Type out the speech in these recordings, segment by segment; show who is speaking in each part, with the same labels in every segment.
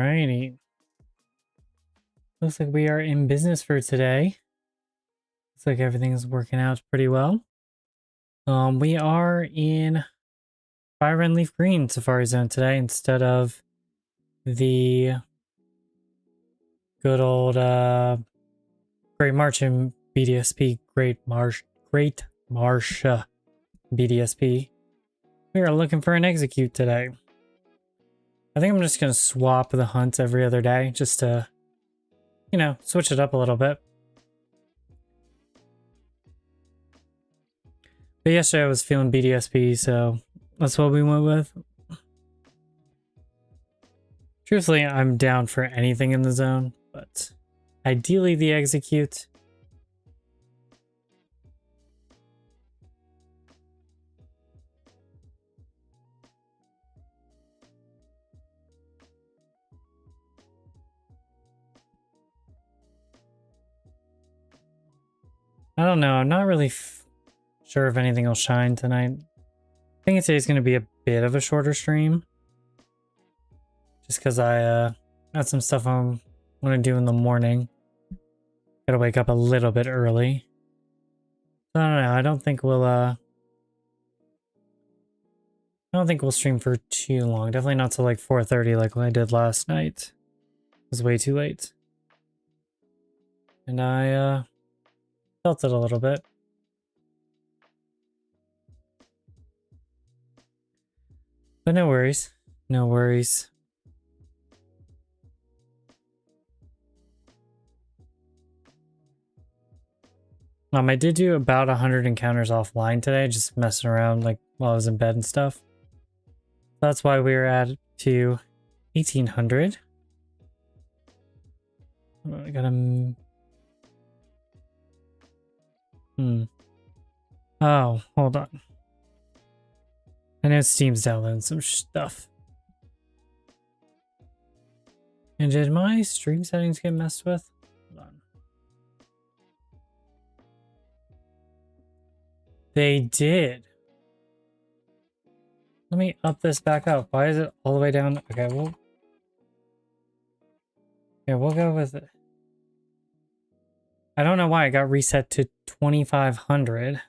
Speaker 1: Alrighty. Looks like we are in business for today. Looks like everything's working out pretty well. We are in Fire and Leaf Green Safari Zone today instead of the good old Great March and BDSP, Great Marsh BDSP. We are looking for an execute today. I think I'm just going to swap the hunts every other day just to, you know, switch it up a little bit. But yesterday I was feeling BDSP, so that's what we went with. Truthfully, I'm down for anything in the zone, but ideally the execute. I don't know. I'm not really sure if anything will shine tonight. I think today's going to be a bit of a shorter stream. Just because I got some stuff I want to do in the morning. Gotta wake up a little bit early. I don't know. I don't think we'll stream for too long. Definitely not till like 4:30 like I did last night. It was way too late. And I felt it a little bit. But no worries. No worries. I did do about 100 encounters offline today, just messing around like while I was in bed and stuff. That's why we were at to 1800. I gotta... Oh, hold on. I know Steam's downloading some stuff. And did my stream settings get messed with? Hold on. They did. Let me up this back up. Why is it all the way down? Okay, we'll go with it. I don't know why it got reset to 2500.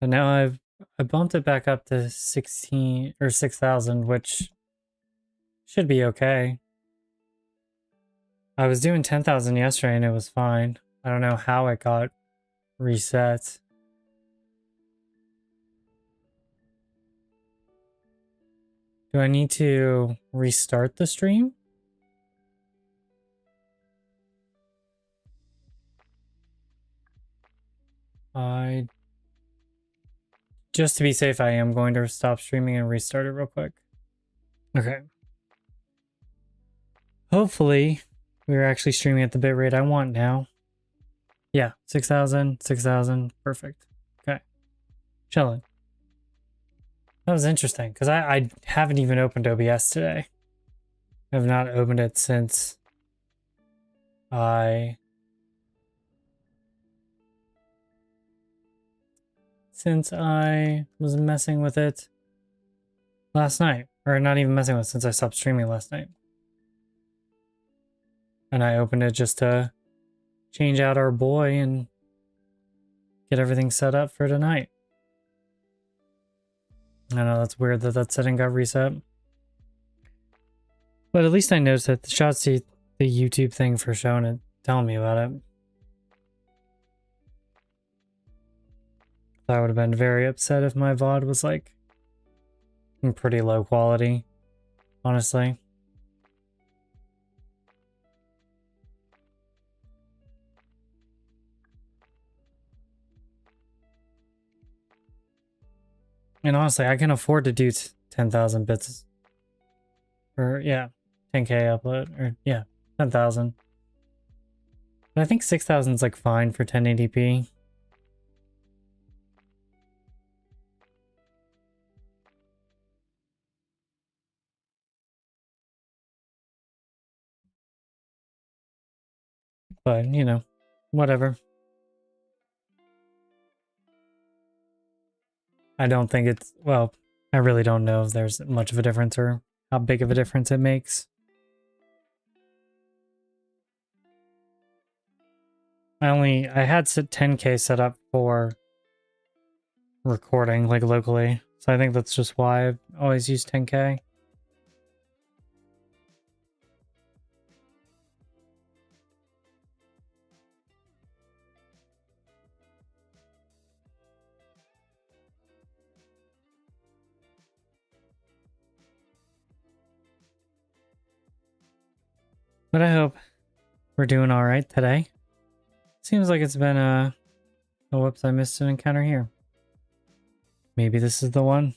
Speaker 1: And now I bumped it back up to 16 or 6000, which should be okay. I was doing 10,000 yesterday and it was fine. I don't know how it got reset. Do I need to restart the stream? Just to be safe, I am going to stop streaming and restart it real quick. Okay. Hopefully, we're actually streaming at the bitrate I want now. Yeah, 6,000, perfect. Okay. Chilling. That was interesting, because I haven't even opened OBS today. I have not opened it since I was messing with it last night. Or not even messing with it, since I stopped streaming last night. And I opened it just to change out our boy and get everything set up for tonight. I know that's weird that that setting got reset. But at least I noticed that the shots to the YouTube thing for showing it, telling me about it. I would have been very upset if my VOD was like in pretty low quality, honestly. And honestly, I can afford to do 10,000 bits. Or, yeah, 10K upload. Or, yeah, 10,000. But I think 6,000 is like fine for 1080p. But, you know, whatever. I don't think it's, well, I really don't know if there's much of a difference or how big of a difference it makes. I had 10K set up for recording, like locally. So I think that's just why I've always used 10K. But I hope we're doing all right today. Seems like it's been a... Oh, whoops, I missed an encounter here. Maybe this is the one.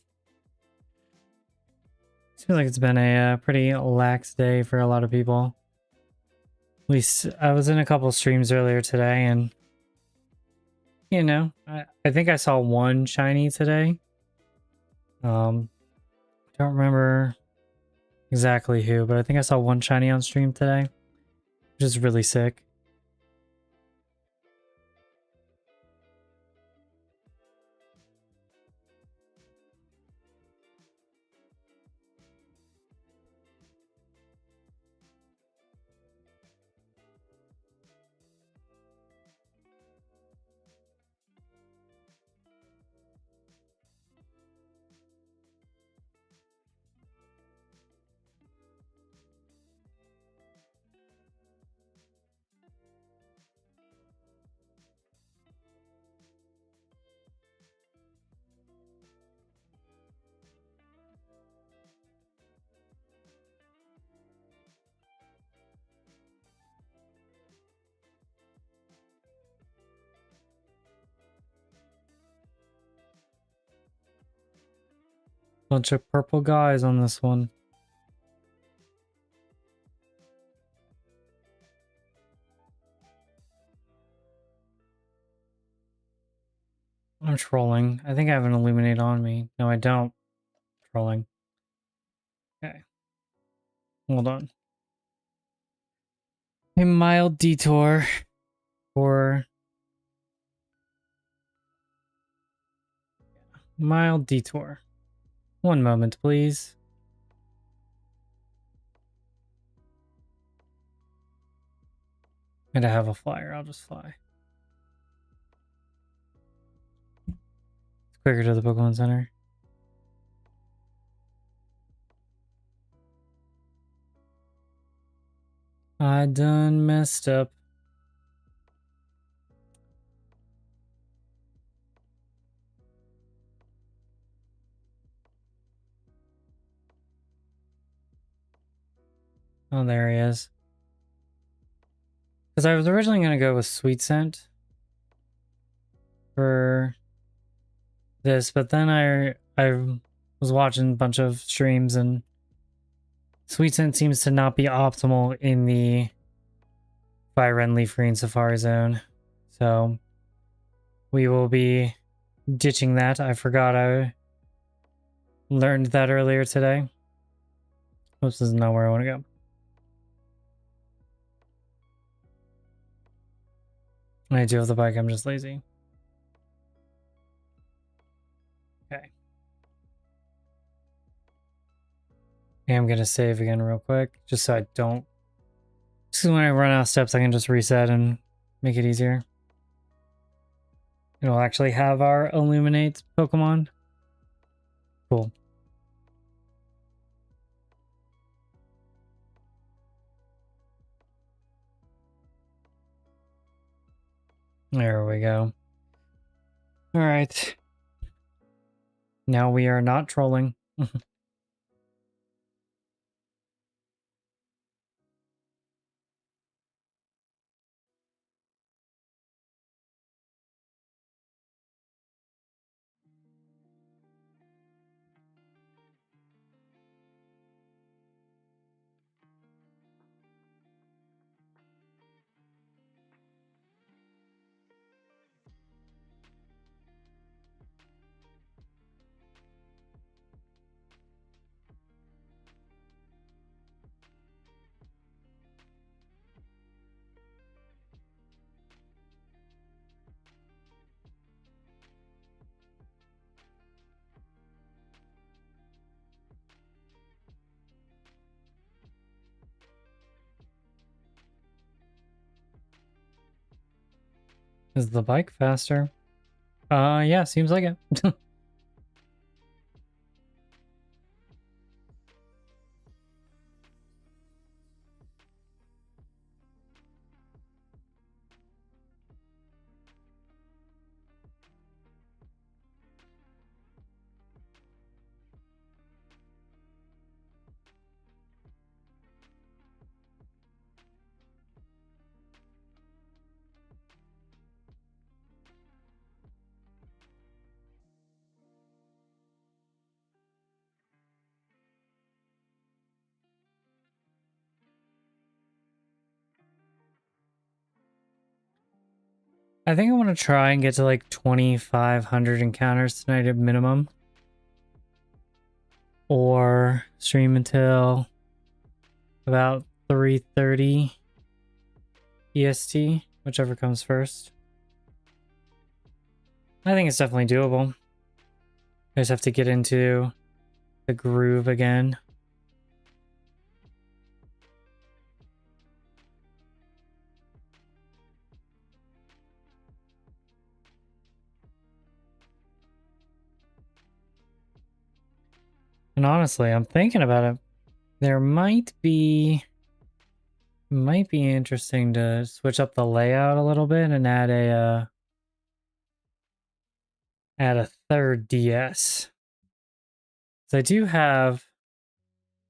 Speaker 1: Seems like it's been a pretty lax day for a lot of people. At least I was in a couple streams earlier today, and you know, I think I saw one shiny today. Don't remember exactly who, but I think I saw one shiny on stream today, which is really sick. Bunch of purple guys on this one. I'm trolling. I think I have an illuminate on me. No, I don't. Trolling. Okay. Hold on. A mild detour for... Mild detour. One moment, please. And I have a flyer. I'll just fly. It's quicker to the Pokemon Center. I done messed up. Oh, there he is. Because I was originally going to go with Sweet Scent for this, but then I was watching a bunch of streams, and Sweet Scent seems to not be optimal in the Fire Red LeafGreen Safari Zone. So we will be ditching that. I forgot I learned that earlier today. Oops, this is not where I want to go. I do have the bike, I'm just lazy. Okay. I'm gonna save again real quick, just so I don't... Just when I run out of steps, I can just reset and make it easier. It'll actually have our Illuminate Pokemon. Cool. There we go. Alright. Now we are not trolling. Is the bike faster? Yeah, seems like it. I think I want to try and get to like 2,500 encounters tonight at minimum. Or stream until about 3:30 EST, whichever comes first. I think it's definitely doable. I just have to get into the groove again. And honestly, I'm thinking about it. There might be interesting to switch up the layout a little bit and add a third DS. So I do have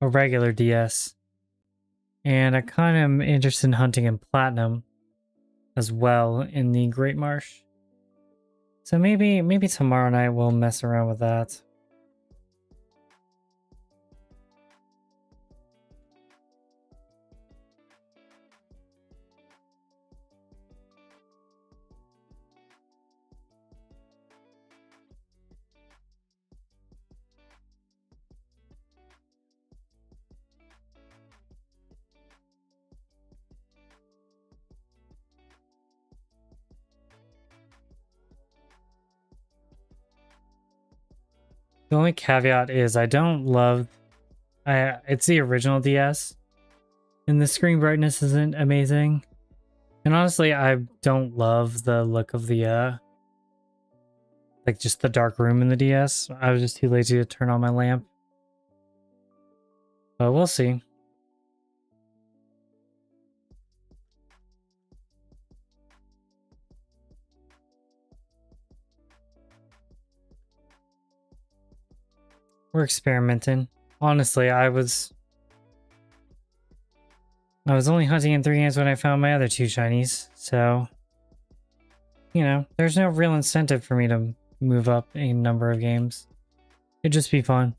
Speaker 1: a regular DS, and I kind of am interested in hunting in Platinum as well in the Great Marsh. So maybe tomorrow night we'll mess around with that. The only caveat is I don't love it's the original DS and the screen brightness isn't amazing. And honestly, I don't love the look of the like just the dark room in the DS. I was just too lazy to turn on my lamp. But we'll see. We're experimenting. Honestly, I was only hunting in 3 games when I found my other 2 shinies, so you know, there's no real incentive for me to move up a number of games. It'd just be fun.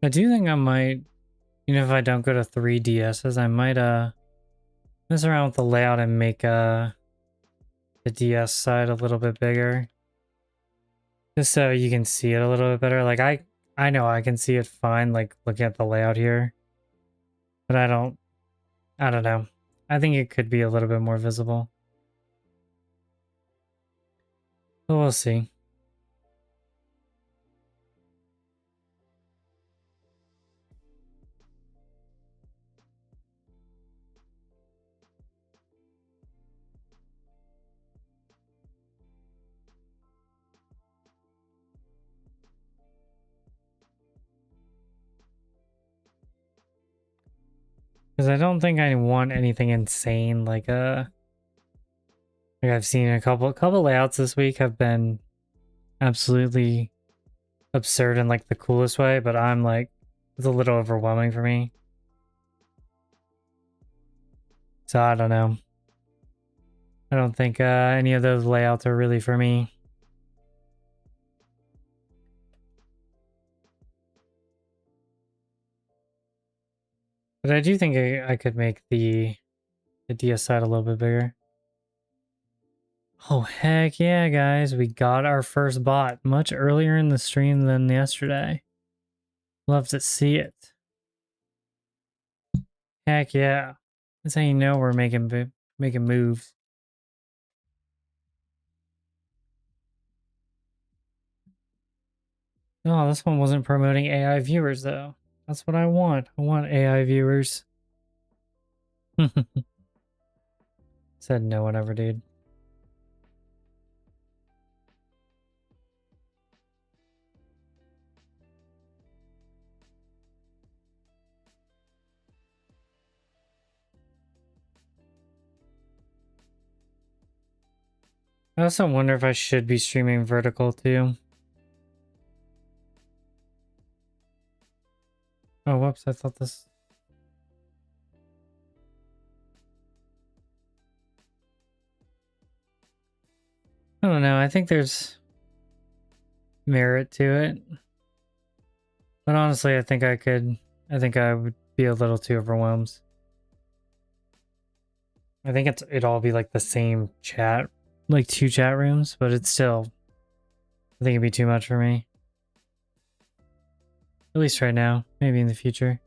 Speaker 1: I do think I might, if I don't go to 3DSs, I might mess around with the layout and make the DS side a little bit bigger. Just so you can see it a little bit better. Like I know I can see it fine, like looking at the layout here. But I don't know. I think it could be a little bit more visible. But we'll see. Because I don't think I want anything insane like I've seen a couple layouts this week have been absolutely absurd in like the coolest way, but I'm like it's a little overwhelming for me. So I don't know. I don't think any of those layouts are really for me. But I do think I could make the DS side a little bit bigger. Oh, heck yeah, guys. We got our first bot much earlier in the stream than yesterday. Love to see it. Heck yeah. That's how you know we're making moves. Oh, this one wasn't promoting AI viewers, though. That's what I want. I want AI viewers. Said no one ever did. I also wonder if I should be streaming vertical too. Oh, whoops, I thought this... I don't know, I think there's merit to it. But honestly, I think I would be a little too overwhelmed. I think it'd all be like the same chat, like 2 chat rooms, but it's still, I think it'd be too much for me. At least right now, maybe in the future.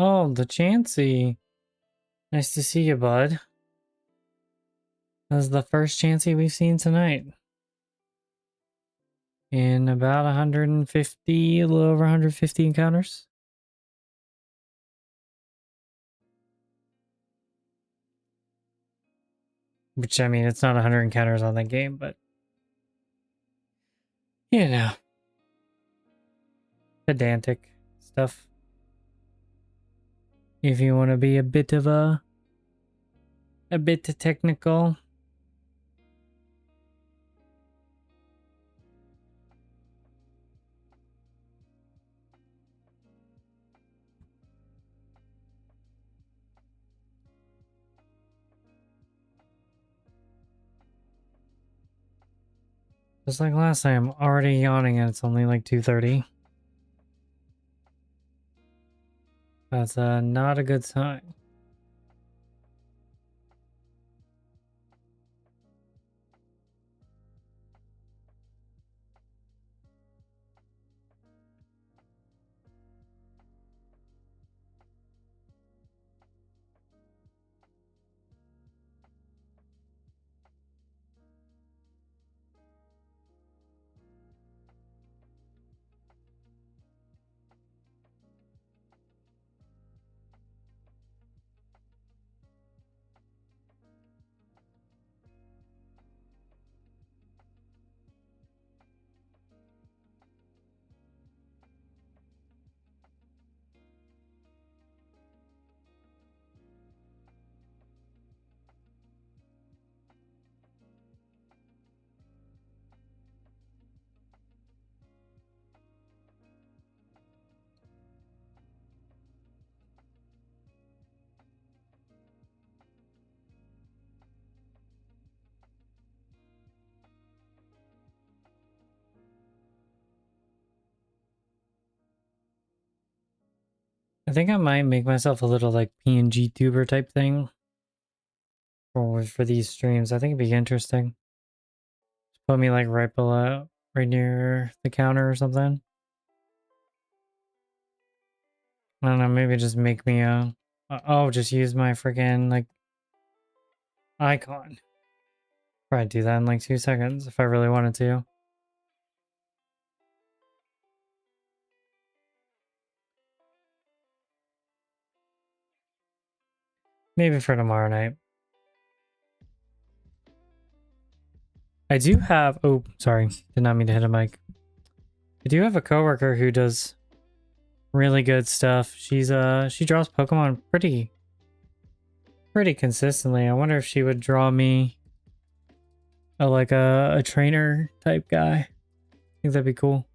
Speaker 1: Oh, the Chansey. Nice to see you, bud. That's the first Chansey we've seen tonight. In about 150, a little over 150 encounters. Which, I mean, it's not 100 encounters on that game, but... you know. Pedantic stuff. If you want to be a bit technical. Just like last time, I'm already yawning and it's only like 2:30. That's not a good sign. I think I might make myself a little like PNG tuber type thing for these streams. I think it'd be interesting. Just put me like right below, right near the counter or something. I don't know, maybe just make me a oh, just use my freaking like icon. Probably do that in like 2 seconds if I really wanted to. Maybe for tomorrow night. I do have, oh, sorry, did not mean to hit a mic. I do have a coworker who does really good stuff. She draws Pokemon pretty consistently. I wonder if she would draw me like a trainer type guy. I think that'd be cool.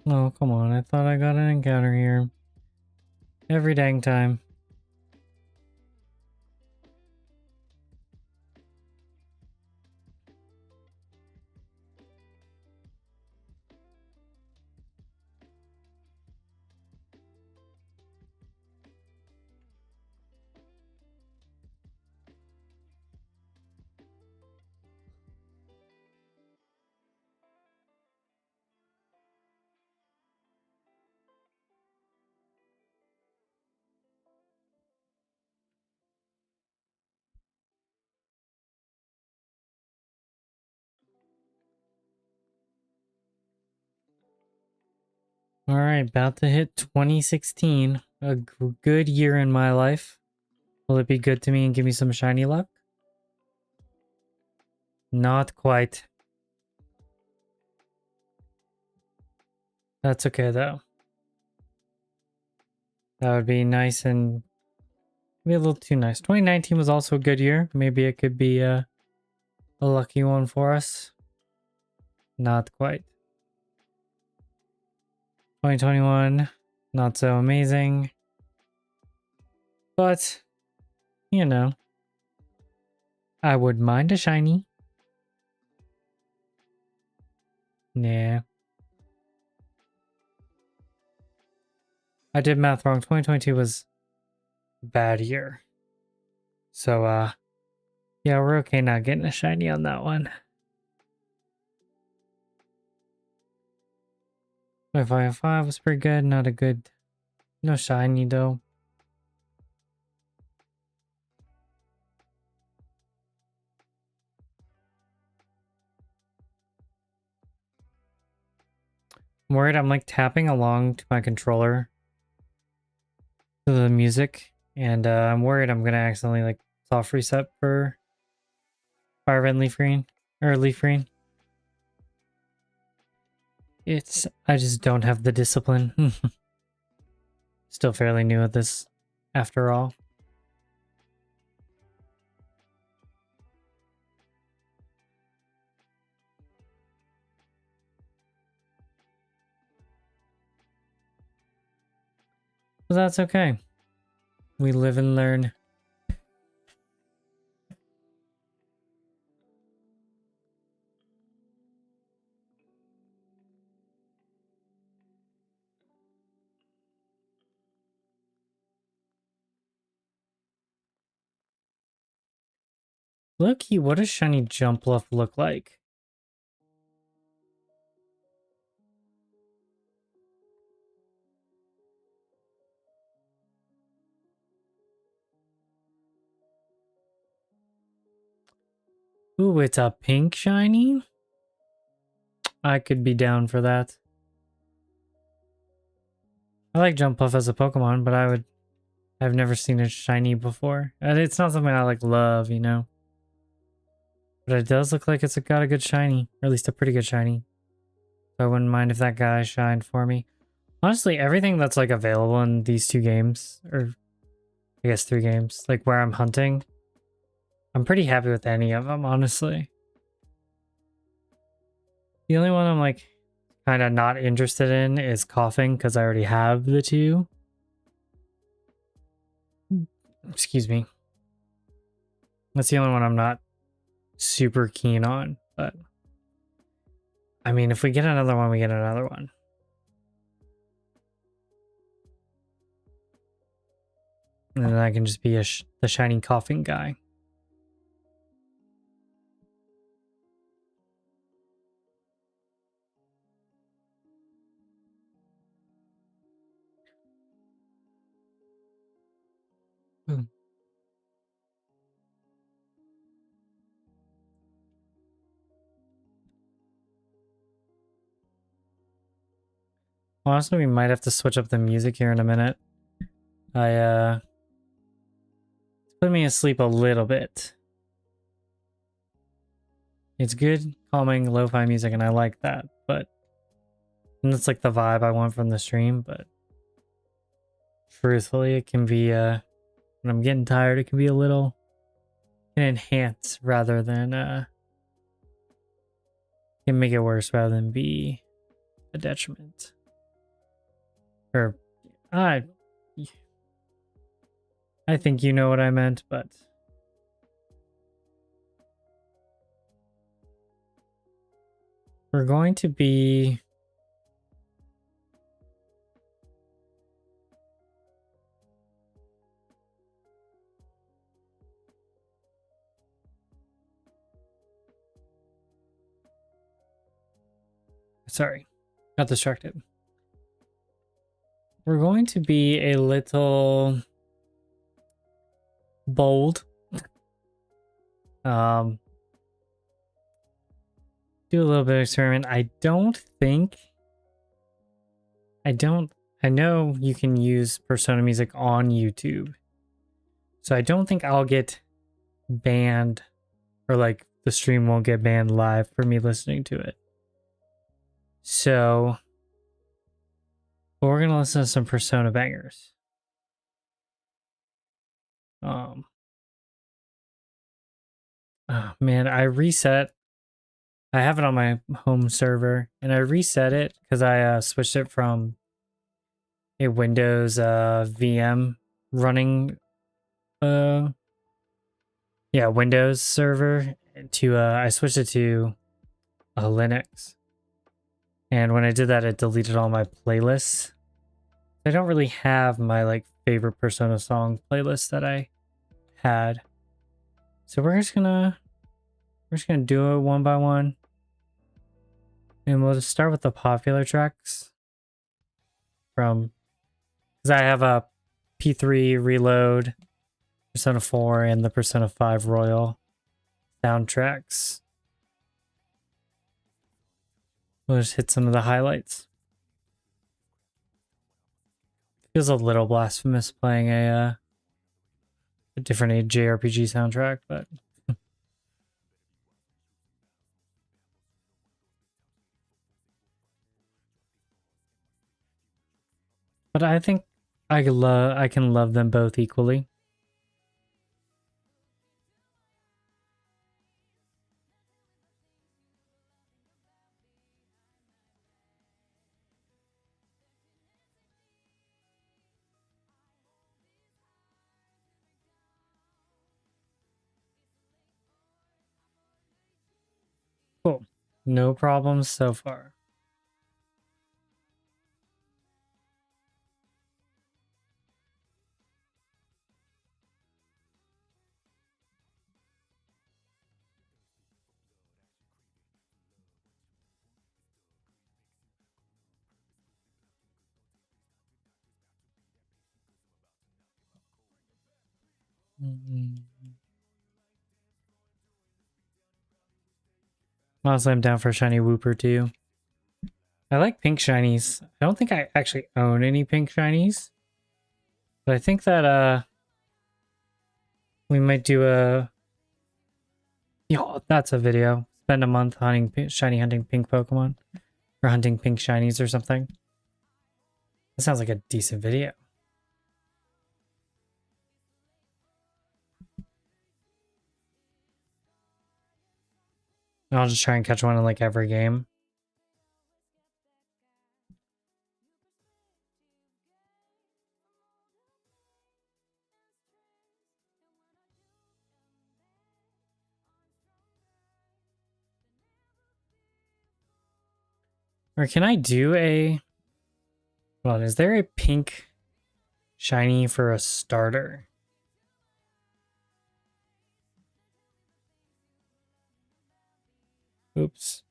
Speaker 1: Oh, come on. I thought I got an encounter here. Every dang time. All right, about to hit 2016. A good year in my life. Will it be good to me and give me some shiny luck? Not quite. That's okay though. That would be nice and maybe a little too nice. 2019 was also a good year. Maybe it could be a lucky one for us. Not quite. 2021, not so amazing. But, you know, I would mind a shiny. Nah. I did math wrong. 2022 was a bad year. So, yeah, we're okay not getting a shiny on that one. 555 was pretty good. Not a good, no shiny though. I'm worried I'm like tapping along to my controller to the music, and I'm worried I'm gonna accidentally like soft reset for Fire Red LeafGreen or LeafGreen. I just don't have the discipline. Still fairly new at this after all. But that's okay. We live and learn. Look-y, what does shiny Jumpluff look like? Ooh, it's a pink shiny? I could be down for that. I like Jumpluff as a Pokemon, but I've never seen a shiny before. And it's not something I like love, you know. But it does look like it's got a good shiny, or at least a pretty good shiny. So I wouldn't mind if that guy shined for me. Honestly, everything that's like available in these 2 games, or I guess 3 games, like where I'm hunting, I'm pretty happy with any of them, honestly. The only one I'm like kind of not interested in is coughing because I already have the 2. Excuse me. That's the only one I'm not super keen on, but I mean, if we get another one, we get another one. And then I can just be the shiny coughing guy. Boom. Honestly, we might have to switch up the music here in a minute. It's put me asleep a little bit. It's good, calming, lo-fi music, and I like that, but and that's like the vibe I want from the stream, but truthfully, it can be, when I'm getting tired, it can be a little, can enhance rather than, can make it worse rather than be a detriment. Or, I think you know what I meant, but we're going to be sorry, got distracted. We're going to be a little bold. Do a little bit of experiment. I know you can use Persona music on YouTube. So I don't think I'll get banned, or like the stream won't get banned live for me listening to it. So we're gonna listen to some Persona bangers. Oh man, I have it on my home server and I reset it because I switched it from a Windows VM running Windows server to I switched it to Linux. And when I did that, it deleted all my playlists. I don't really have my like favorite Persona song playlist that I had. So we're just gonna do it one by one. And we'll just start with the popular tracks from, because I have a P3 Reload, Persona 4, and the Persona 5 Royal soundtracks. We'll just hit some of the highlights. Feels a little blasphemous playing a different JRPG soundtrack, but I think I can love them both equally. Cool. No problems so far. Honestly, I'm down for a shiny Wooper too. I like pink shinies. I don't think I actually own any pink shinies. But I think that we might do a that's a video. Spend a month hunting shiny hunting pink Pokemon. Or hunting pink shinies or something. That sounds like a decent video. And I'll just try and catch one in like every game. Or can I do a... Hold on, is there a pink shiny for a starter? Oops.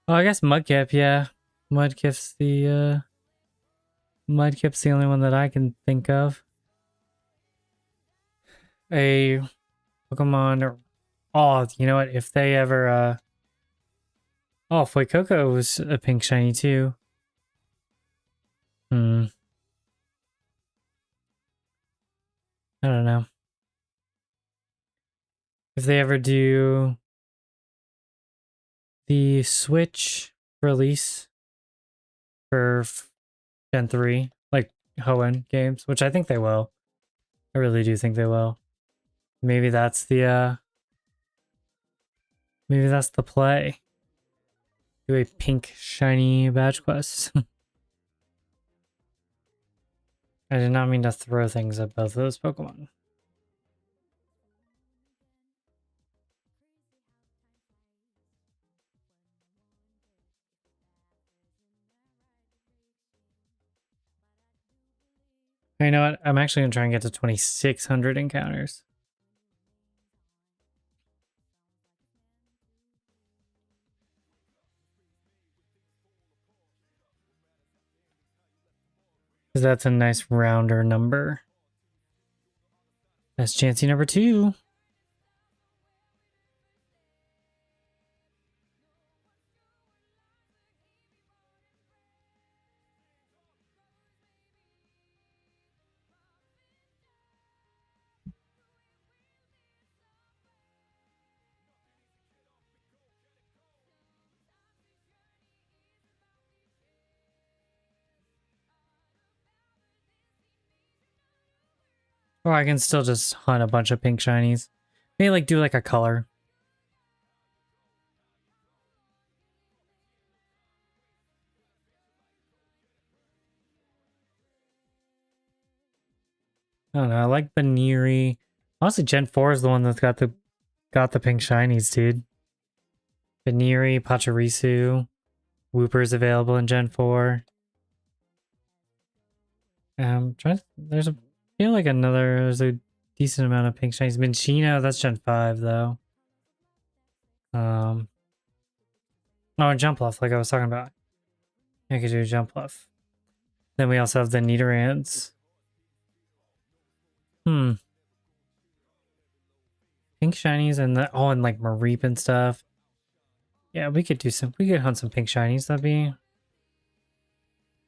Speaker 1: Oh, I guess Mudkip, yeah. Mudkip's the only one that I can think of. A Pokemon or... Oh, you know what? If they ever Oh, Fuecoco was a pink shiny too. I don't know. If they ever do the Switch release for Gen 3, like Hoenn games, which I think they will. I really do think they will. Maybe that's the play. Do a pink shiny badge quest. I did not mean to throw things at both of those Pokemon. You know what? I'm actually going to try and get to 2,600 encounters. Because that's a nice rounder number. That's Chansey number 2. Or I can still just hunt a bunch of pink shinies. Maybe like do like a color. I don't know. I like Baniri. Honestly, Gen 4 is the one that's got the pink shinies, dude. Baniri, Pachirisu, Wooper's available in Gen 4. There's a decent amount of pink shinies. Minchino, that's Gen 5 though. Oh, and Jumpluff, like I was talking about. I could do Jumpluff. Then we also have the Nidorans. Pink shinies and and like Mareep and stuff. Yeah, we could hunt some pink shinies. That'd be...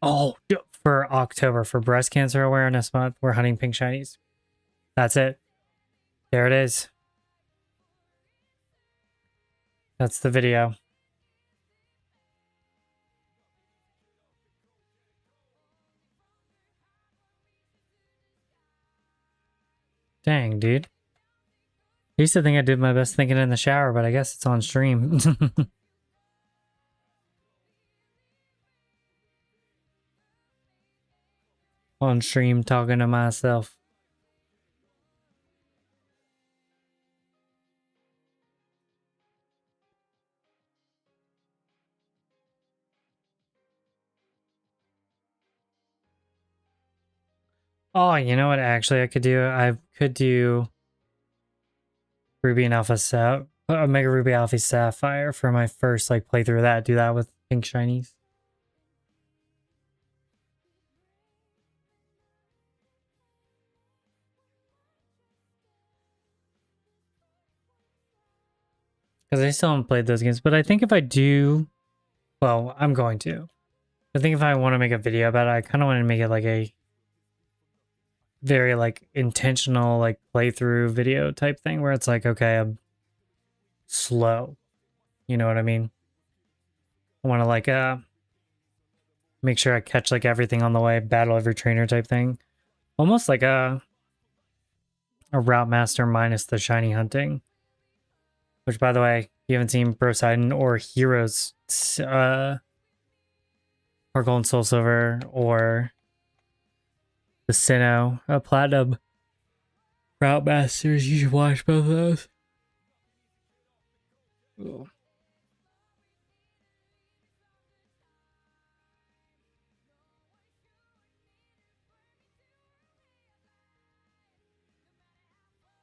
Speaker 1: Oh, for October, for Breast Cancer Awareness Month, we're hunting pink shinies. That's it. There it is. That's the video. Dang, dude. I used to think I did my best thinking in the shower, but I guess it's on stream. On stream talking to myself. Oh, you know what actually I could do? I could do Ruby and Alpha Omega Ruby Alpha Sapphire for my first like playthrough of that. Do that with pink shinies. Because I still haven't played those games. But I think if I do, well, I'm going to. I think if I want to make a video about it, I kind of want to make it like a very like intentional like playthrough video type thing where it's like, okay, I'm slow. You know what I mean? I want to like make sure I catch like everything on the way, battle every trainer type thing. Almost like a route master minus the shiny hunting. Which, by the way, if you haven't seen Brosidon or Heroes or Golden Soul Silver or the Sinnoh Platinum Route Masters, you should watch both of those. Ooh.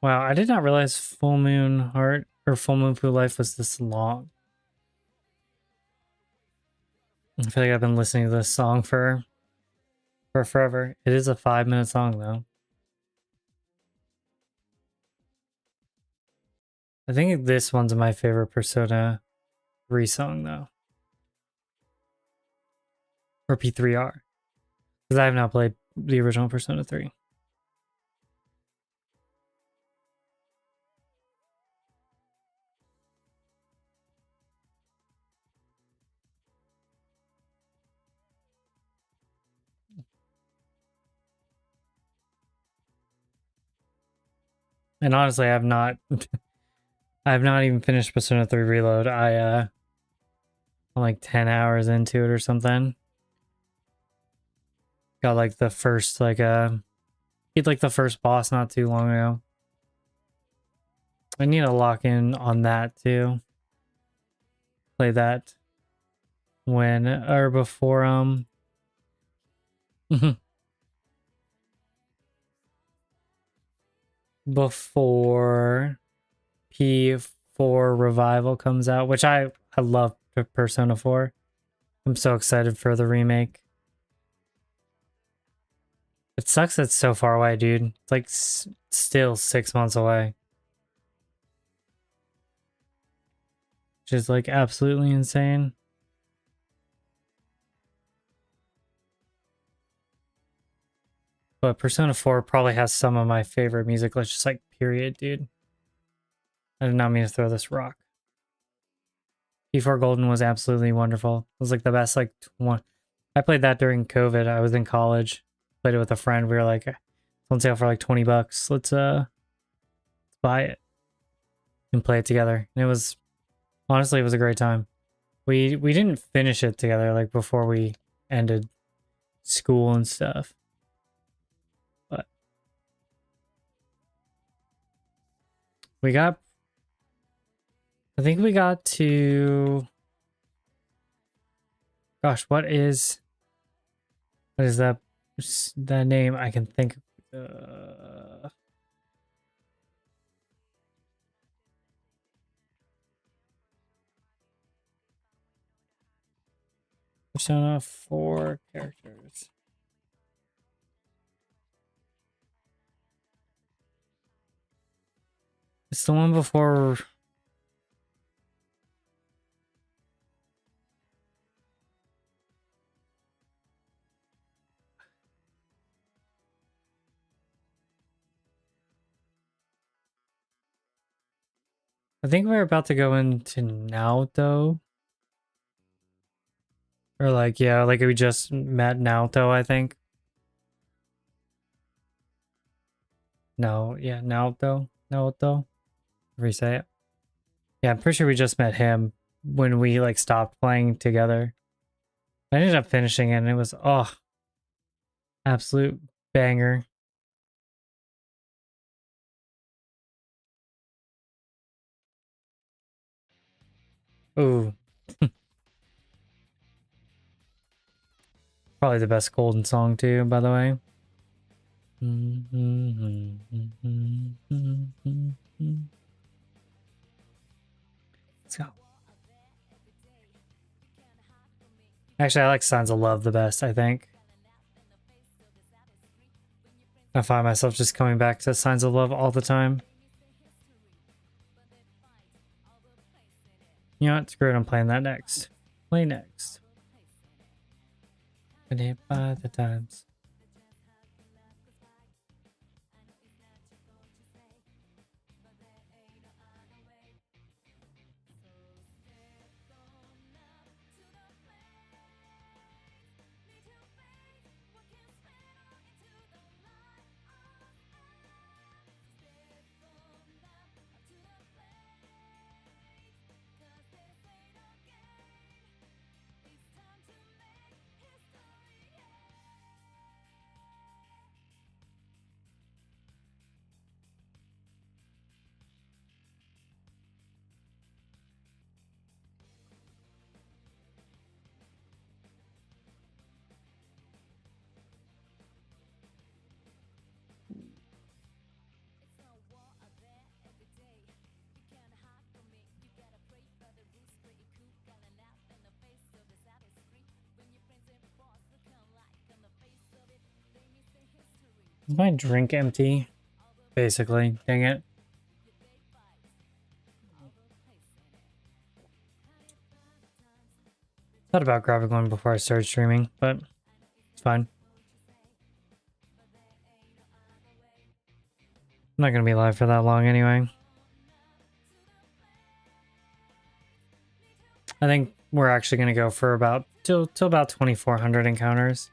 Speaker 1: Wow, I did not realize Full Moon Heart or Full Moon Blue Life was this long. I feel like I've been listening to this song for forever. It is a 5-minute song though. I think this one's my favorite Persona 3 song though. Or P3R. Because I have not played the original Persona 3. And honestly, I have not I have not even finished Persona 3 Reload. I'm like 10 hours into it or something. Got like the first like beat like the first boss not too long ago. I need to lock in on that too. Play that when or before before P4 Revival comes out, which I love Persona 4. I'm so excited for the remake. It sucks it's so far away, dude. It's like still 6 months away. Which is like absolutely insane. But Persona 4 probably has some of my favorite music. Let's just like period, dude. I did not mean to throw this rock. P4 Golden was absolutely wonderful. It was like the best like one. I played that during COVID. I was in college. Played it with a friend. We were like, it's on sale for like $20. Let's buy it and play it together. And it was honestly, it was a great time. We didn't finish it together like before we ended school and stuff. But we got, I think we got to, gosh, what is that name? I can think. Persona 4 characters. It's the one before. I think we're about to go into Naoto. Or like, yeah, like we just met Naoto, I think. No, yeah, Naoto. Naoto. However you say it. Yeah, I'm pretty sure we just met him when we like stopped playing together. I ended up finishing it and it was, oh, absolute banger. Ooh. Probably the best Golden song too, by the way. Let's go. Actually, I like Signs of Love the best, I think. I find myself just coming back to Signs of Love all the time. You know what? Screw it. I'm playing that next. Play next. Been hit by the times. Is my drink empty? Basically. Dang it. Thought about grabbing one before I started streaming, but it's fine. I'm not gonna be live for that long anyway. I think we're actually gonna go for about till about 2,400 encounters.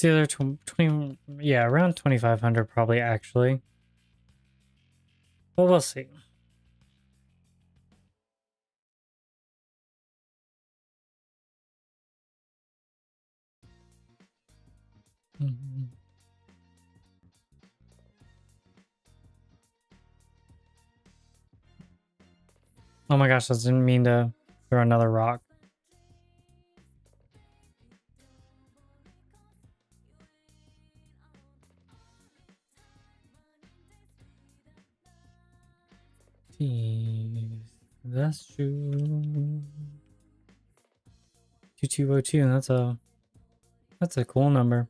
Speaker 1: It's either 20, yeah, around 2,500 probably actually. But we'll see. Oh my gosh, I didn't mean to throw another rock. That's true. 2202, that's a cool number.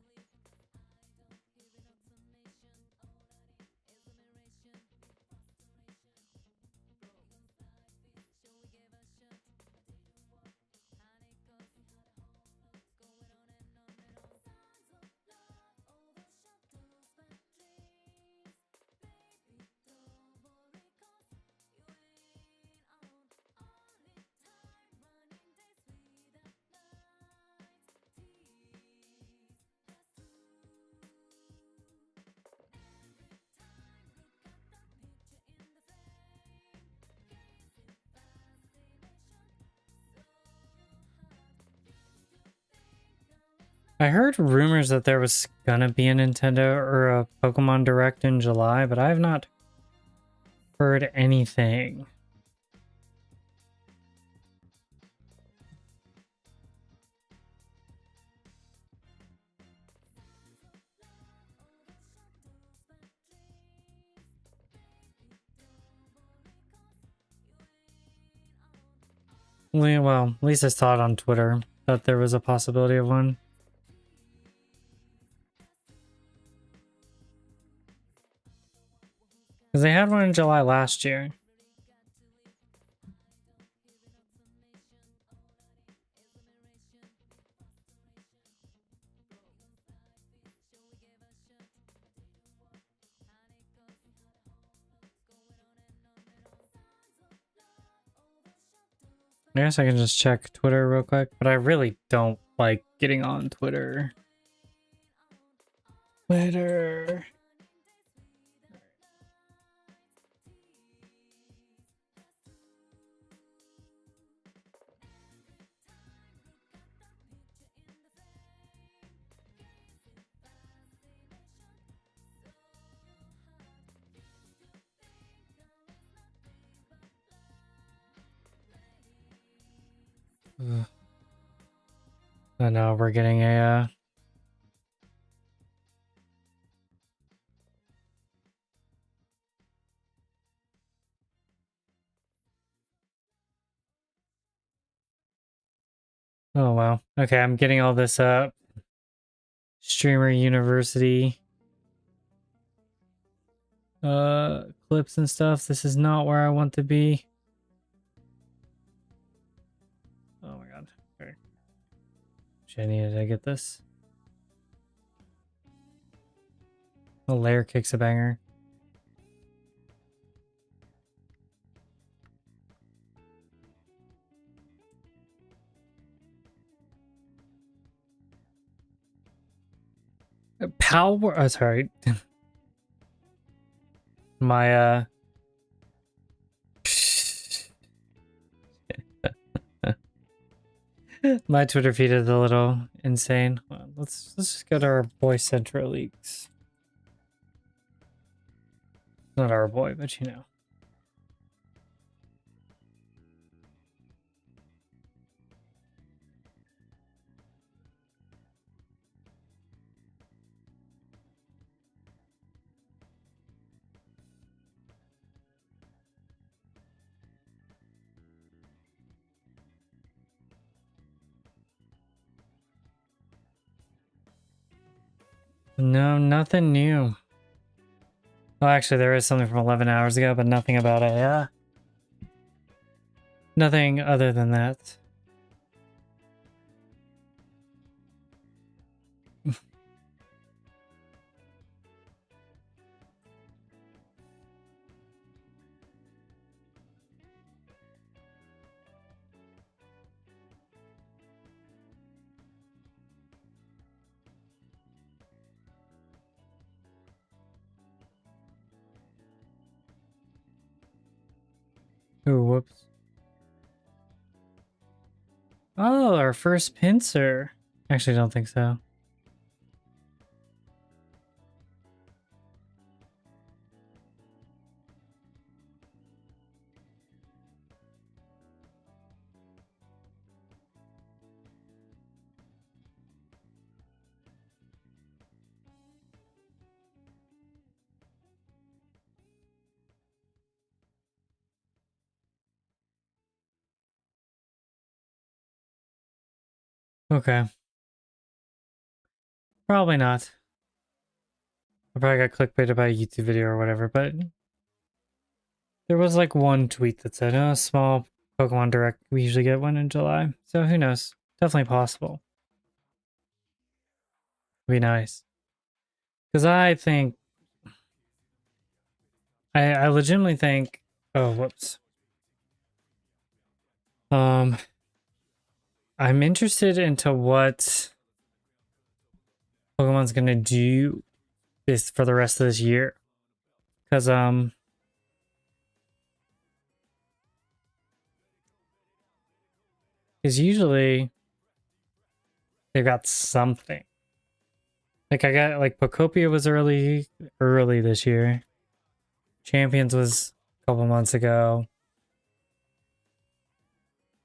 Speaker 1: I heard rumors that there was gonna be a Nintendo or a Pokemon Direct in July, but I have not heard anything. Well, at least I saw it on Twitter that there was a possibility of one. Because they had one in July last year. I guess I can just check Twitter real quick, but I really don't like getting on Twitter. Twitter. Ugh. I know we're getting a Oh wow. Okay, I'm getting all this Streamer University clips and stuff. This is not where I want to be. Oh my god. Okay. Shit, I needed to get this. The layer kicks a banger. Power. Oh, sorry. My my Twitter feed is a little insane. Well, let's just go to our boy Central Leagues. Not our boy, but you know. No, nothing new. Well, actually, there is something from 11 hours ago, but nothing about a, nothing other than that. Ooh, whoops. Oh, our first pincer. Actually, don't think so. Okay. Probably not. I probably got clickbaited by a YouTube video or whatever, but there was like one tweet that said, oh, small Pokemon Direct. We usually get one in July. So who knows? Definitely possible. Be nice. Because I think, I legitimately think, oh, whoops. I'm interested into what Pokemon's gonna do this for the rest of this year. Because, because usually they've got something. Like I got like Pocopia was early this year. Champions was a couple months ago.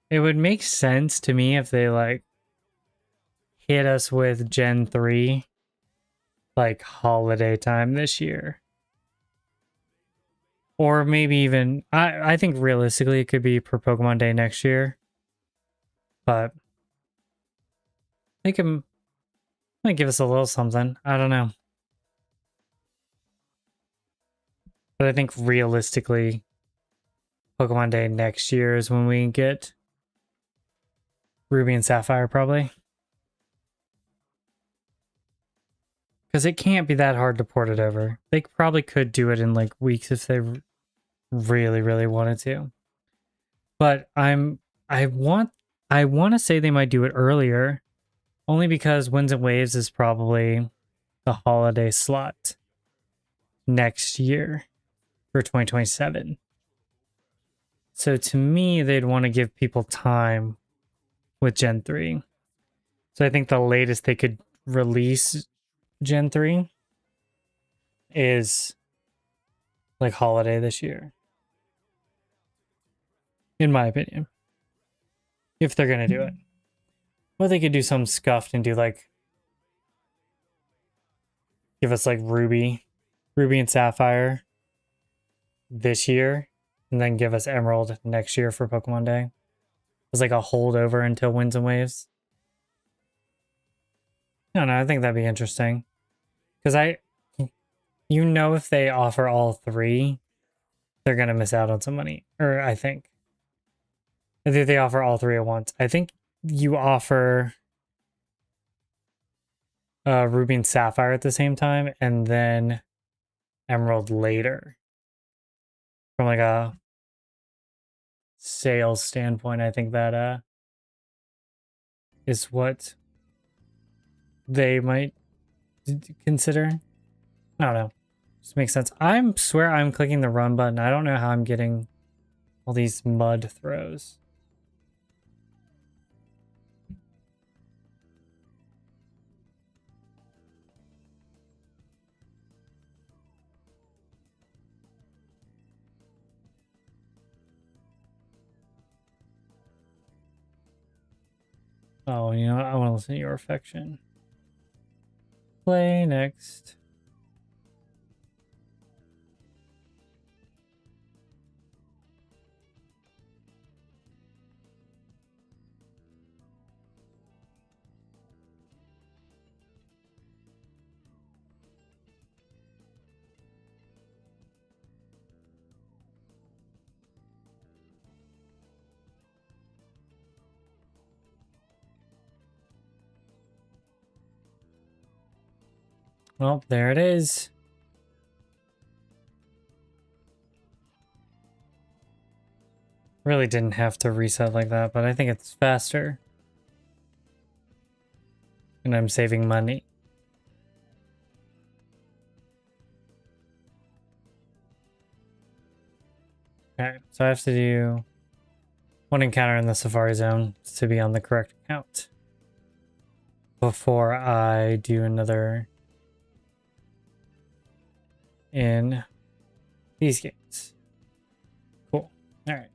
Speaker 1: It would make sense to me if they like hit us with Gen 3 like holiday time this year. Or maybe even I think realistically it could be per Pokemon Day next year. But they can might give us a little something. I don't know. But I think realistically Pokemon Day next year is when we get Ruby and Sapphire probably. Because it can't be that hard to port it over. They probably could do it in like weeks if they really, really wanted to. But I want to say they might do it earlier, only because Winds and Waves is probably the holiday slot next year for 2027. So to me, they'd want to give people time with Gen 3. So I think the latest they could release Gen 3 is like holiday this year. In my opinion. If they're going to do it. Or they could do some scuffed and do like give us like Ruby and Sapphire this year, and then give us Emerald next year for Pokemon Day. It's like a holdover until Winds and Waves. I don't know, I think that'd be interesting. Because if they offer all three, they're going to miss out on some money. Or I think they offer all three at once. I think you offer Ruby and Sapphire at the same time, and then Emerald later. From like a sales standpoint, I think that is what they might consider. I don't know. Just makes sense. Swear I'm clicking the run button. I don't know how I'm getting all these mud throws. Oh, you know what? I want to listen to your affection. Play next. Well, there it is. Really didn't have to reset like that, but I think it's faster. And I'm saving money. Okay, so I have to do one encounter in the Safari Zone to be on the correct account before I do another in these games. Cool. All right.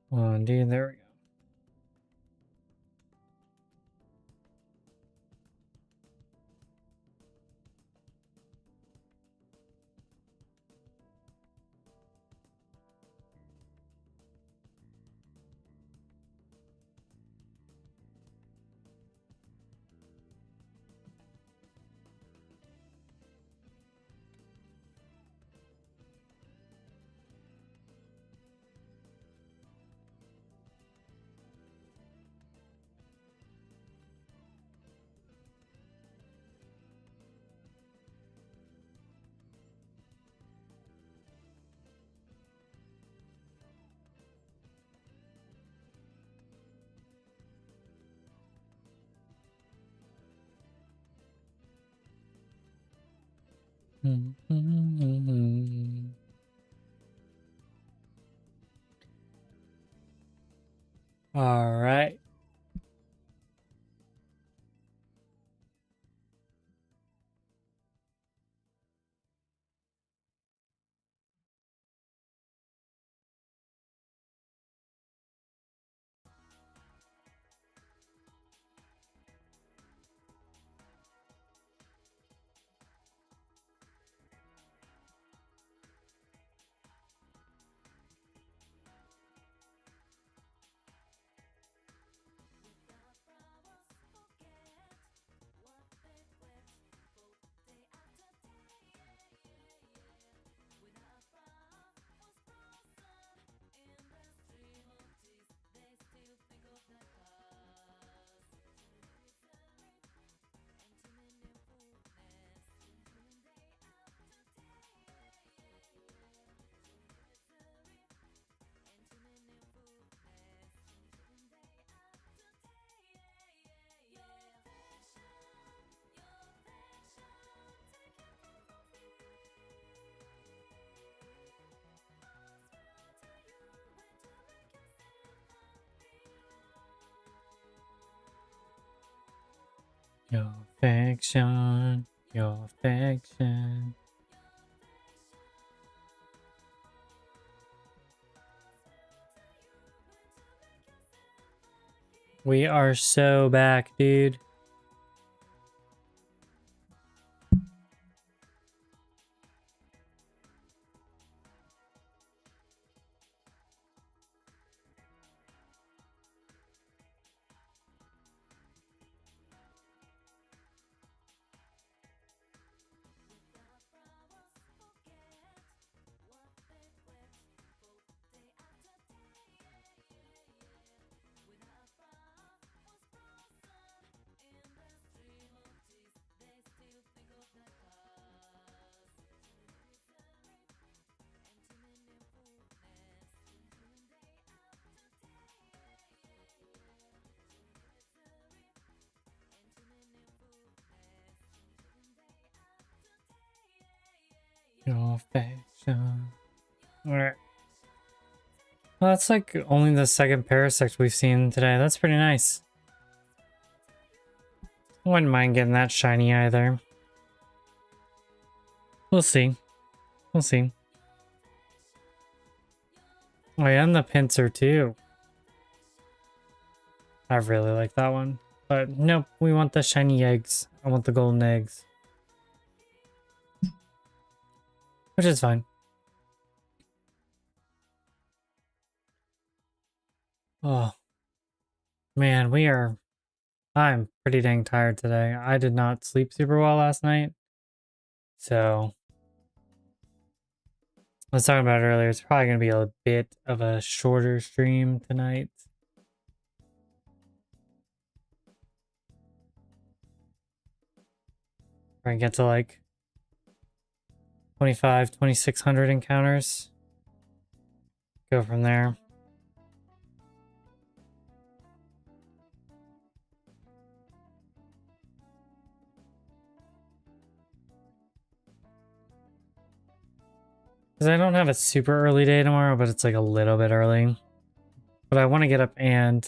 Speaker 1: One, two, there we go. All right. Your affection, your affection. We are so back, dude. Your affection. Alright. Well, that's like only the second parasect we've seen today. That's pretty nice. I wouldn't mind getting that shiny either. We'll see. We'll see. Oh yeah, and the pincer too. I really like that one. But nope, we want the shiny eggs. I want the golden eggs. Which is fine. Oh. Man, I'm pretty dang tired today. I did not sleep super well last night. So, I was talking about it earlier. It's probably going to be a bit of a shorter stream tonight. We're going to get to like 2,600 encounters. Go from there. Because I don't have a super early day tomorrow, but it's like a little bit early. But I want to get up and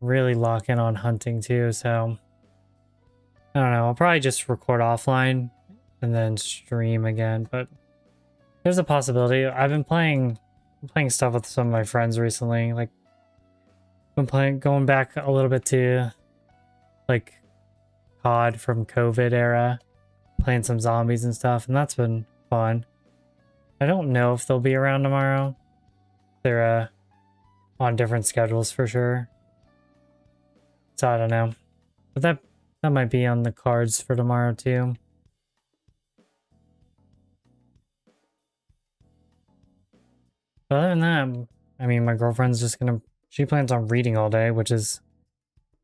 Speaker 1: really lock in on hunting too, so I don't know. I'll probably just record offline and then stream again, but there's a possibility. I've been playing stuff with some of my friends recently. Like, going back a little bit to like COD from COVID era, playing some zombies and stuff, and that's been fun. I don't know if they'll be around tomorrow. They're on different schedules for sure. So I don't know. But that might be on the cards for tomorrow too. But other than that, I mean, my girlfriend's just gonna, she plans on reading all day, which is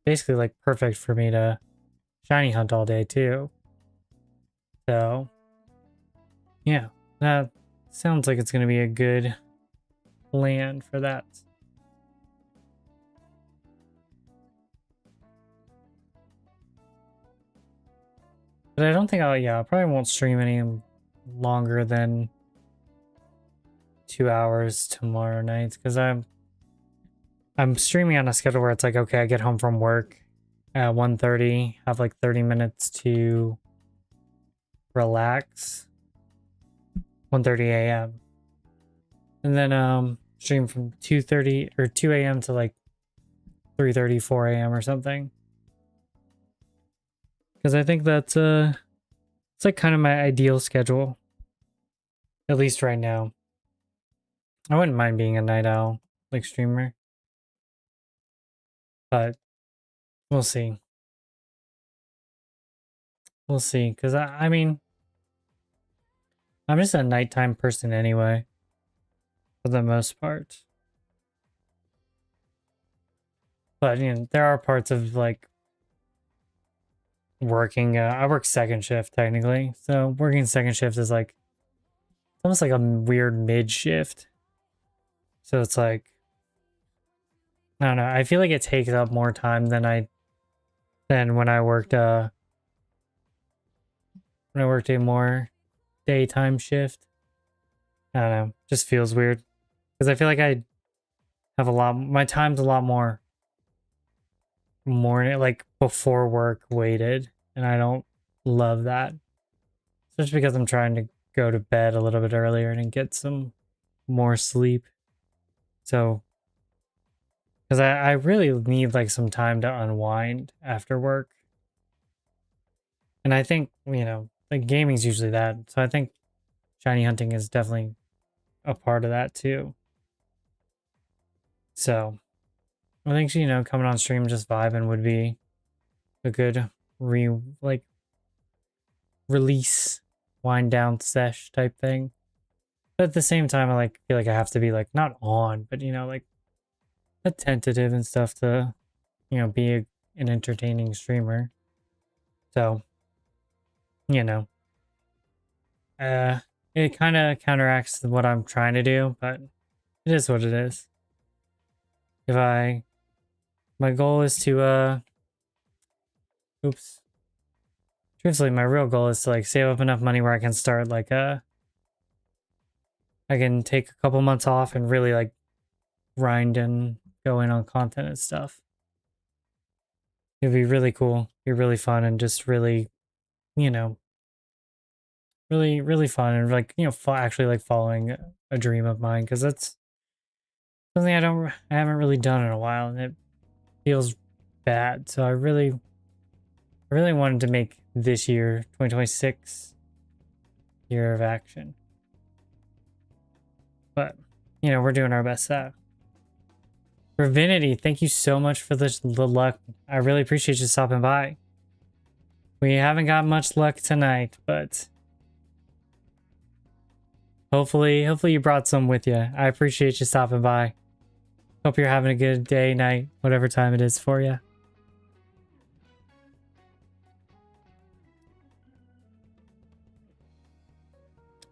Speaker 1: basically like perfect for me to shiny hunt all day too. So yeah, that sounds like it's gonna be a good plan for that. But I don't think I probably won't stream any longer than 2 hours tomorrow night because I'm streaming on a schedule where it's like, okay, I get home from work at 1:30, have like 30 minutes to relax. 1:30 a.m. And then stream from 2:30 or 2 a.m. to like 3:30, 4 a.m. or something. Because I think that's it's like kind of my ideal schedule. At least right now. I wouldn't mind being a night owl, like streamer. But we'll see. We'll see. Because I mean, I'm just a nighttime person anyway. For the most part. But, you know, there are parts of like working. I work second shift technically. So working second shift is like, it's almost like a weird mid shift. So it's like, I don't know. I feel like it takes up more time than when I worked a more daytime shift. I don't know. Just feels weird. Because I feel like I have my time's a lot more morning, like before work weighted, and I don't love that. Especially because I'm trying to go to bed a little bit earlier and get some more sleep. So, because I really need like some time to unwind after work. And I think, like gaming's usually that. So I think shiny hunting is definitely a part of that too. So I think, coming on stream just vibing would be a good re like release, wind down sesh type thing. But at the same time, I like feel like I have to be like not on, but like attentive and stuff to be an entertaining streamer. So you know, uh, it kind of counteracts what I'm trying to do, but it is what it is. If my goal is to oops. Truthfully, my real goal is to like save up enough money where I can start like I can take a couple months off and really like grind and go in on content and stuff. It'd be really cool, be really fun, and just really, you know, really, really fun and like, actually like following a dream of mine because that's something I haven't really done in a while and it feels bad. So I really wanted to make this year, 2026, year of action. But, we're doing our best. Ravinity, thank you so much for the luck. I really appreciate you stopping by. We haven't got much luck tonight, but hopefully you brought some with you. I appreciate you stopping by. Hope you're having a good day, night, whatever time it is for you.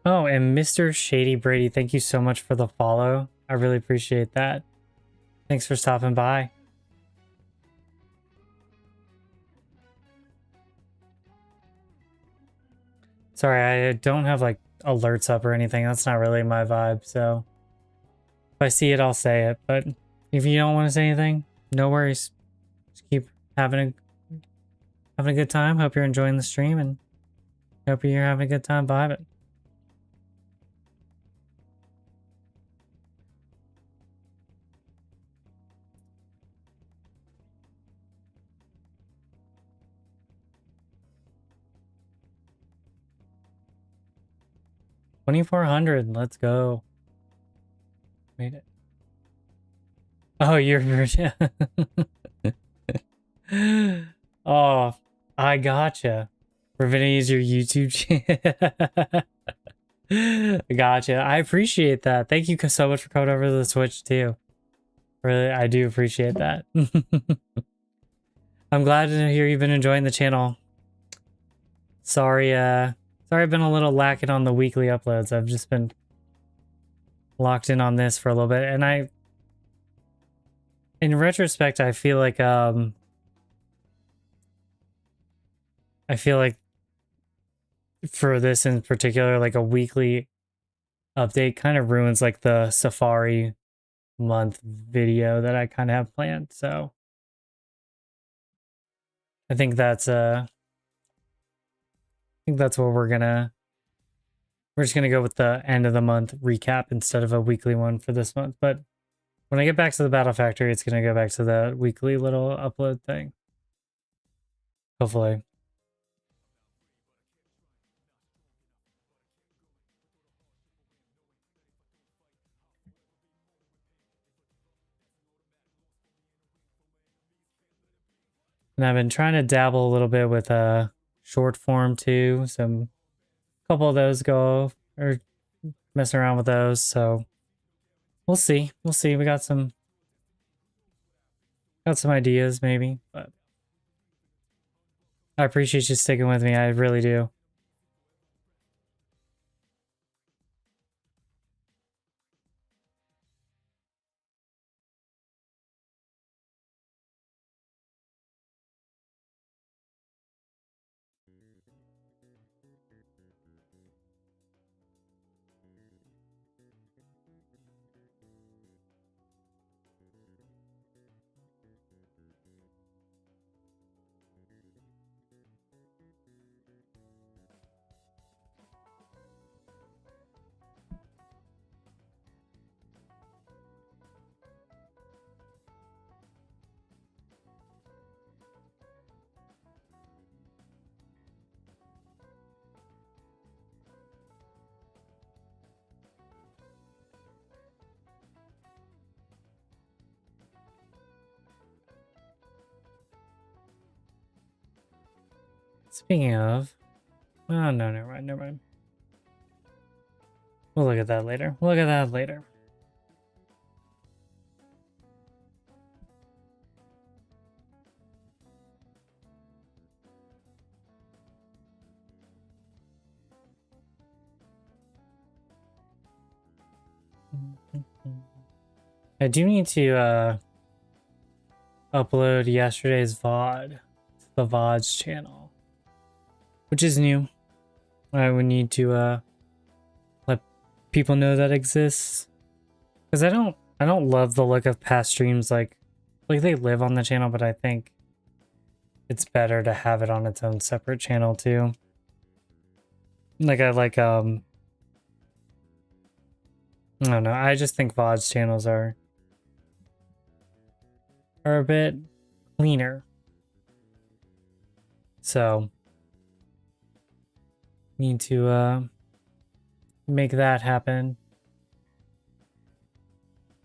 Speaker 1: Oh, and Mr. Shady Brady, thank you so much for the follow. I really appreciate that. Thanks for stopping by. Sorry, I don't have like alerts up or anything. That's not really my vibe. So if I see it, I'll say it. But if you don't want to say anything, no worries. Just keep having a good time. Hope you're enjoying the stream and hope you're having a good time vibing. $2,400. Let's go. Made it. Oh, you're oh, I gotcha. Ravinity is your YouTube channel. Gotcha. I appreciate that. Thank you so much for coming over to the Switch too. Really, I do appreciate that. I'm glad to hear you've been enjoying the channel. Sorry, I've been a little lacking on the weekly uploads. I've just been locked in on this for a little bit, and in retrospect, I feel like for this in particular, like a weekly update kind of ruins like the Safari month video that I kind of have planned. So I think that's what we're just gonna go with the end of the month recap instead of a weekly one for this month. But when I get back to the Battle Factory, it's gonna go back to the weekly little upload thing. Hopefully. And I've been trying to dabble a little bit with short form too. Some couple of those go or messing around with those. So we'll see. We'll see. We got some ideas maybe, but I appreciate you sticking with me. I really do. Speaking of, oh no, never mind, never mind. We'll look at that later. We'll look at that later. I do need to upload yesterday's VOD to the VOD's channel, which is new. I would need to let people know that exists, because I don't love the look of past streams. Like they live on the channel, but I think it's better to have it on its own separate channel too. Like I don't know. I just think VOD's channels are a bit cleaner. So need to make that happen.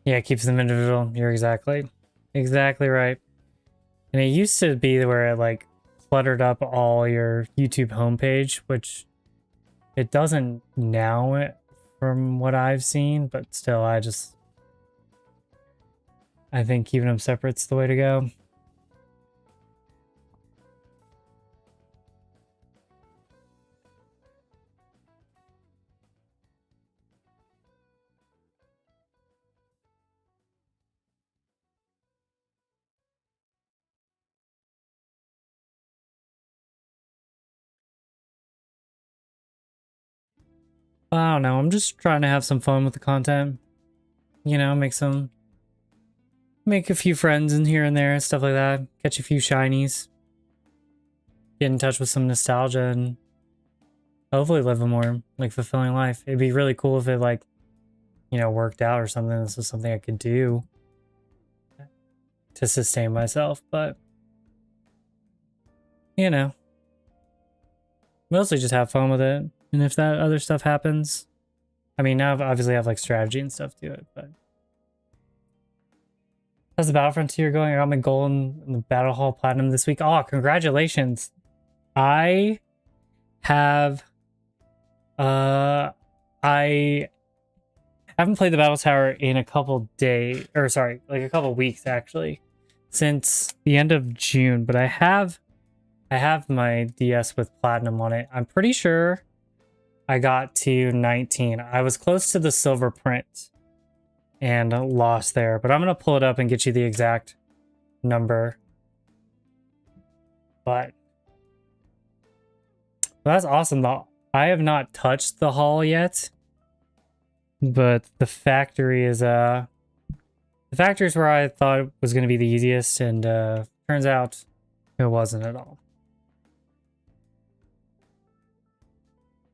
Speaker 1: Yeah, it keeps them individual. You're exactly right. And it used to be where it like cluttered up all your YouTube homepage, which it doesn't now from what I've seen, but still I think keeping them separate's the way to go. I don't know. I'm just trying to have some fun with the content. You know, make a few friends in here and there, stuff like that. Catch a few shinies. Get in touch with some nostalgia and hopefully live a more like fulfilling life. It'd be really cool if it like, you know, worked out or something. This was something I could do to sustain myself, but you know, mostly just have fun with it. And if that other stuff happens, I mean, now I obviously have like strategy and stuff to it, but how's the Battle Frontier going? I got my goal in the Battle Hall Platinum this week. Oh, congratulations. I have, I haven't played the Battle Tower in a couple days, or sorry, like a couple weeks actually, since the end of June, but I have my DS with Platinum on it. I'm pretty sure I got to 19. I was close to the silver print and lost there, but I'm going to pull it up and get you the exact number. But that's awesome though. I have not touched the hall yet, but the factory is where I thought it was going to be the easiest, and turns out it wasn't at all.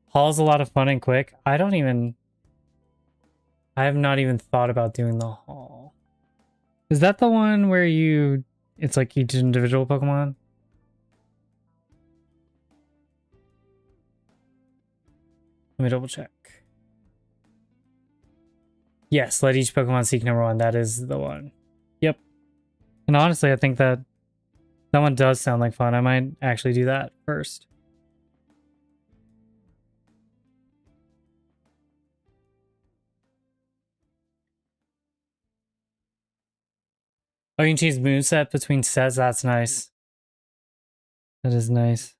Speaker 1: Hall's a lot of fun and quick. I have not even thought about doing the hall. Is that the one where it's like each individual Pokemon? Let me double check. Yes, let each Pokemon seek number 1. That is the one. Yep. And honestly, I think that one does sound like fun. I might actually do that first. Oh, you can change moveset between sets. That's nice. That is nice.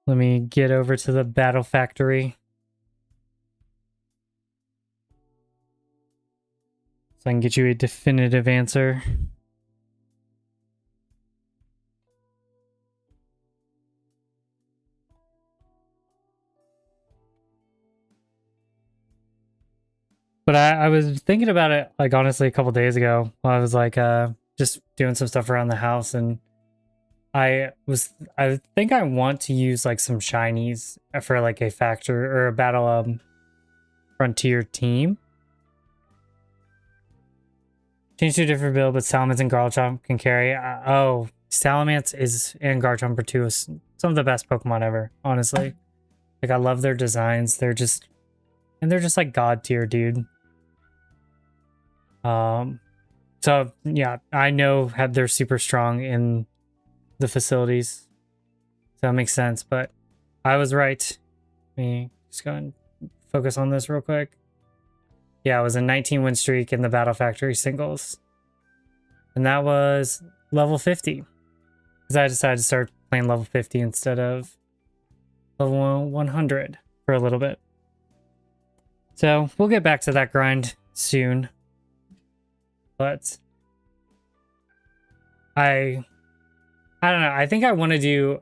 Speaker 1: Let me get over to the Battle Factory, so I can get you a definitive answer. But I was thinking about it, like, honestly, a couple days ago while I was like just doing some stuff around the house, and I think I want to use like some shinies for like a factor or a battle frontier team. Change to a different build, but Salamence and Garchomp can carry. Oh, Salamence and Garchomp are two of some of the best Pokemon ever, honestly. Like, I love their designs. They're just like god tier, dude. So yeah, I know they're super strong in the facilities. So that makes sense, but I was right. Let me just go and focus on this real quick. Yeah, it was a 19 win streak in the Battle Factory singles. And that was level 50. Because I decided to start playing level 50 instead of level 100 for a little bit. So we'll get back to that grind soon. But I don't know. I think I want to do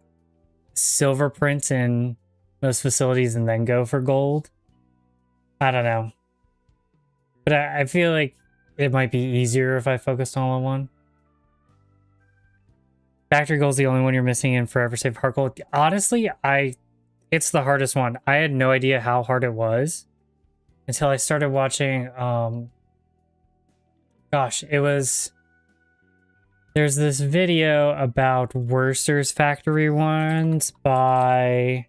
Speaker 1: silver prints in most facilities and then go for gold. I don't know. But I feel like it might be easier if I focused all on one. Factory gold's the only one you're missing in Forever Save Heart Gold. Honestly, it's the hardest one. I had no idea how hard it was until I started watching there's this video about Worcester's factory ones by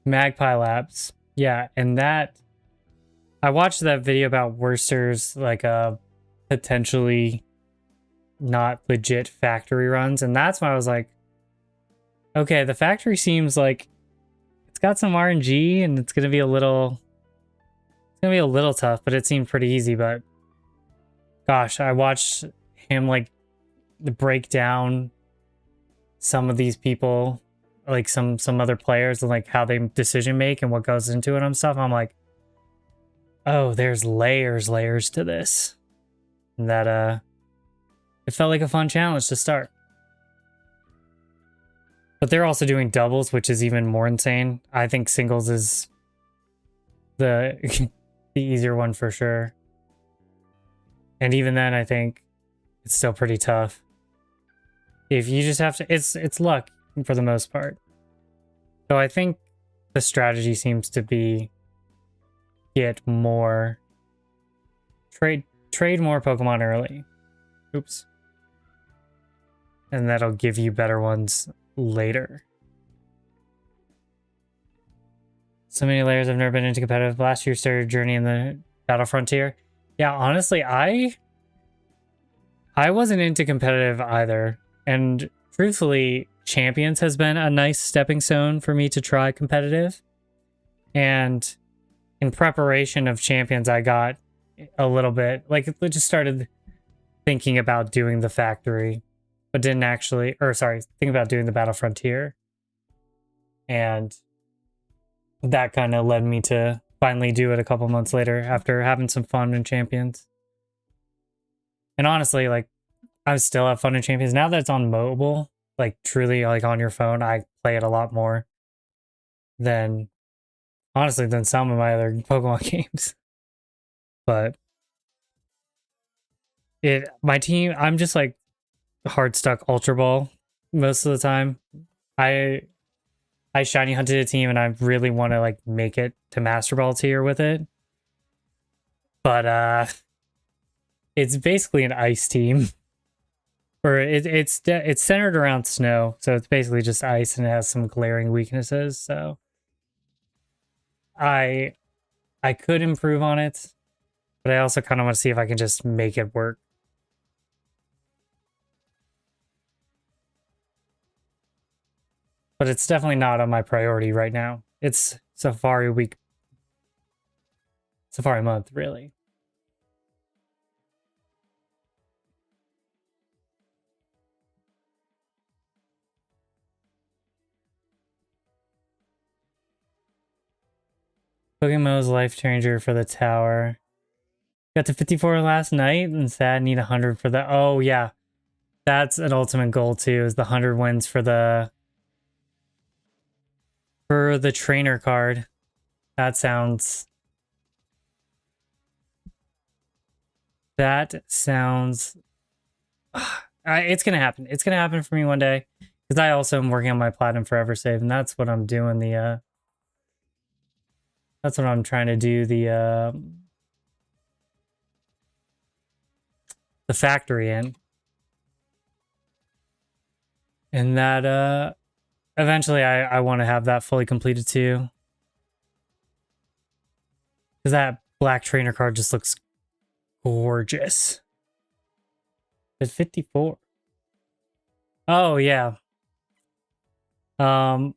Speaker 1: Magpie Labs. Yeah, and that I watched that video about Worcester's like a potentially not legit factory runs, and that's when I was like, okay, the factory seems like it's got some RNG and it's gonna be a little tough, but it seemed pretty easy. But gosh, I watched him like break down some of these people, like some other players, and like how they decision make and what goes into it and stuff. I'm like, oh, there's layers to this. And that it felt like a fun challenge to start. But they're also doing doubles, which is even more insane. I think singles is the the easier one for sure. And even then, I think it's still pretty tough. If you just have to, it's luck for the most part. So I think the strategy seems to be get more trade more Pokemon early. Oops. And that'll give you better ones later. So many layers. I've never been into competitive. Last year started journey in the Battle Frontier. Yeah, honestly, I wasn't into competitive either. And truthfully, Champions has been a nice stepping stone for me to try competitive. And in preparation of Champions, I got a little bit, like, I just started thinking about doing the factory, but didn't actually, or sorry, thinking about doing the Battle Frontier. And that kind of led me to finally do it a couple months later after having some fun in Champions. And honestly, like, I still have fun in Champions. Now that it's on mobile, like truly like on your phone, I play it a lot more than, honestly, than some of my other Pokemon games. But my team, I'm just like hard stuck Ultra Ball most of the time. I shiny hunted a team and I really want to like make it to Master Ball tier with it. But it's basically an ice team. Or it's centered around snow, so it's basically just ice and it has some glaring weaknesses. So I could improve on it, but I also kind of want to see if I can just make it work. But it's definitely not on my priority right now. It's Safari week, Safari month, really. Pokemon's life changer for the tower. Got to 54 last night and sad need 100 for that. Oh yeah. That's an ultimate goal too, is the 100 wins for the trainer card. That sounds it's gonna happen. It's gonna happen for me one day. Because I also am working on my Platinum Forever save, and that's what I'm doing that's what I'm trying to do, the factory in. And that eventually I want to have that fully completed too. Because that black trainer card just looks gorgeous. It's 54. Oh yeah. I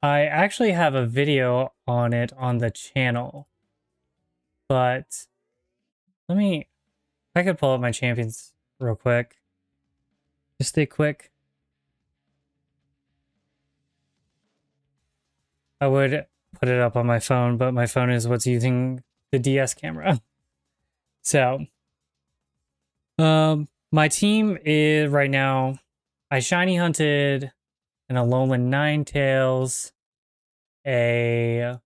Speaker 1: actually have a video on it on the channel, but I could pull up my champions real quick. Just stay quick. I would put it up on my phone, but my phone is what's using the DS camera. So, my team is right now, I shiny hunted an Alolan Ninetales, a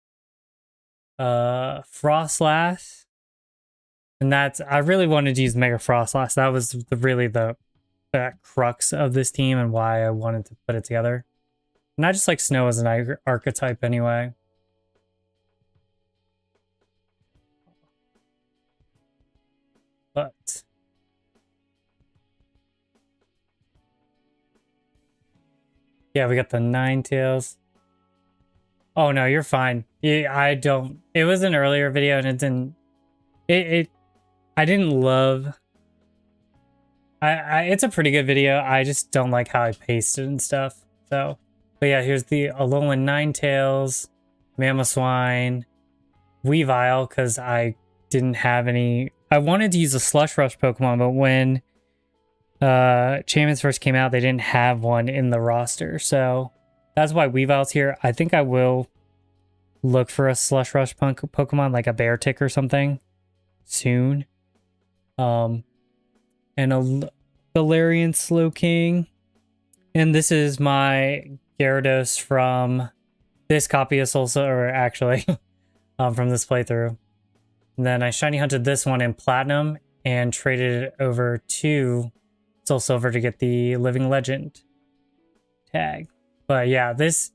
Speaker 1: Frostlass, and I really wanted to use Mega Frostlass. That was really the crux of this team and why I wanted to put it together. And I just like Snow as an archetype anyway. But yeah, we got the Ninetales. Oh no, you're fine. I don't. It was an earlier video and it didn't. I didn't love. It's a pretty good video. I just don't like how I pasted and stuff. So, but yeah, here's the Alolan Ninetales, Mamoswine, Weavile, because I didn't have any. I wanted to use a Slush Rush Pokemon, but when Champions first came out, they didn't have one in the roster. So that's why Weavile's here. I think I will look for a Slush Rush Pokemon, like a Beartic or something, soon. And a Galarian Slowking. And this is my Gyarados from this copy of Soul Silver, or actually, from this playthrough. And then I shiny hunted this one in Platinum and traded it over to Soul Silver to get the Living Legend tag. But yeah, this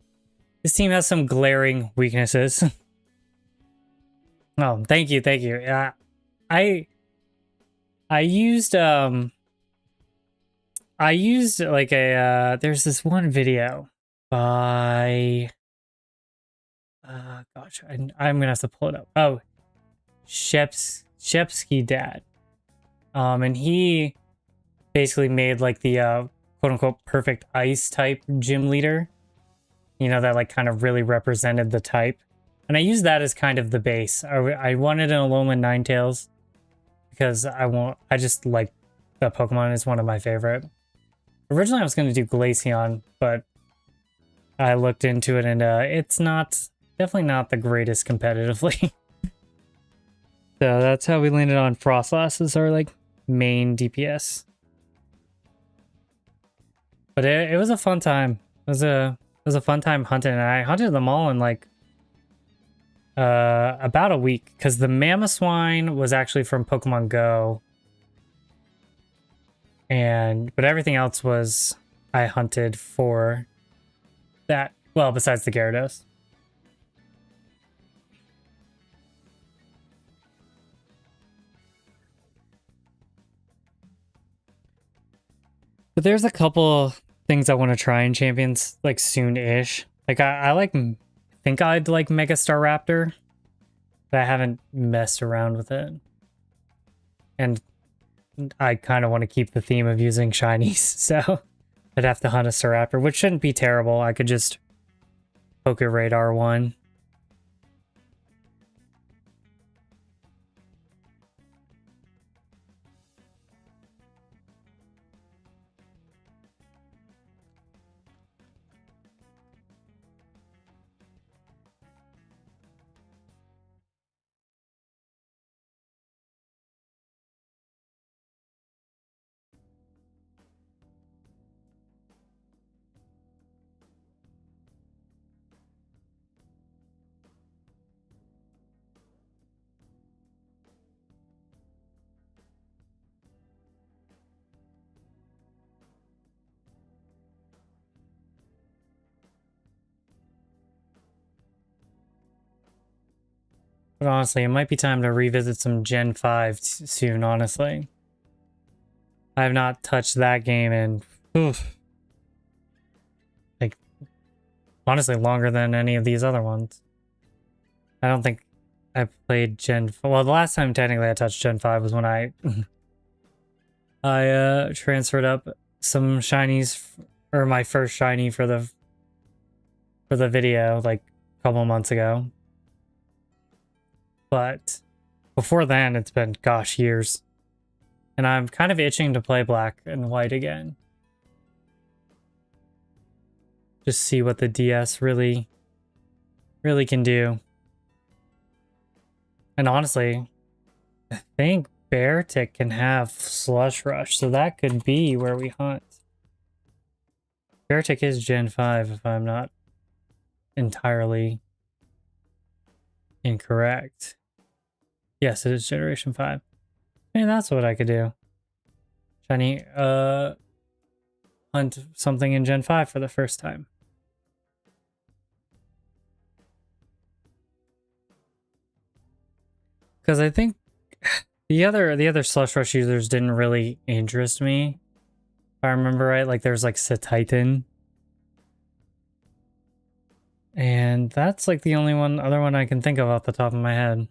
Speaker 1: team has some glaring weaknesses. Oh, thank you. I used like a there's this one video by gosh, I'm gonna have to pull it up. Oh, Shepsky Dad. And he basically made like the quote unquote perfect ice type gym leader. You know, that like kind of really represented the type. And I used that as kind of the base. I wanted an Alolan Ninetales because I just like that Pokemon. Is one of my favorite. Originally I was going to do Glaceon, but I looked into it and it's definitely not the greatest competitively. So that's how we landed on Frostlass as our like main DPS. But it was a fun time. It was a fun time hunting, and I hunted them all in like about a week, because the Mamoswine was actually from Pokemon Go, but everything else was I hunted for that. Well, besides the Gyarados. But there's a couple things I want to try in Champions like soon-ish. Like I think I'd like Mega Staraptor, but I haven't messed around with it. And I kind of want to keep the theme of using shinies, so I'd have to hunt a Staraptor, which shouldn't be terrible. I could just Poke Radar one. But honestly, it might be time to revisit some Gen 5 soon, honestly. I have not touched that game in, like, honestly, longer than any of these other ones. I don't think I played Gen 4. Well, the last time technically I touched Gen 5 was when I I transferred up some shinies, or my first shiny for the video like a couple months ago. But before then, it's been, gosh, years. And I'm kind of itching to play black and white again. Just see what the DS really can do. And honestly, I think Beartic can have Slush Rush, so that could be where we hunt. Beartic is Gen 5, if I'm not entirely incorrect. Yes, it is Generation 5. Maybe that's what I could do. Shiny, hunt something in Gen 5 for the first time. Because I think the other Slush Rush users didn't really interest me. If I remember right, like there's like Titan. And that's like the only other one I can think of off the top of my head.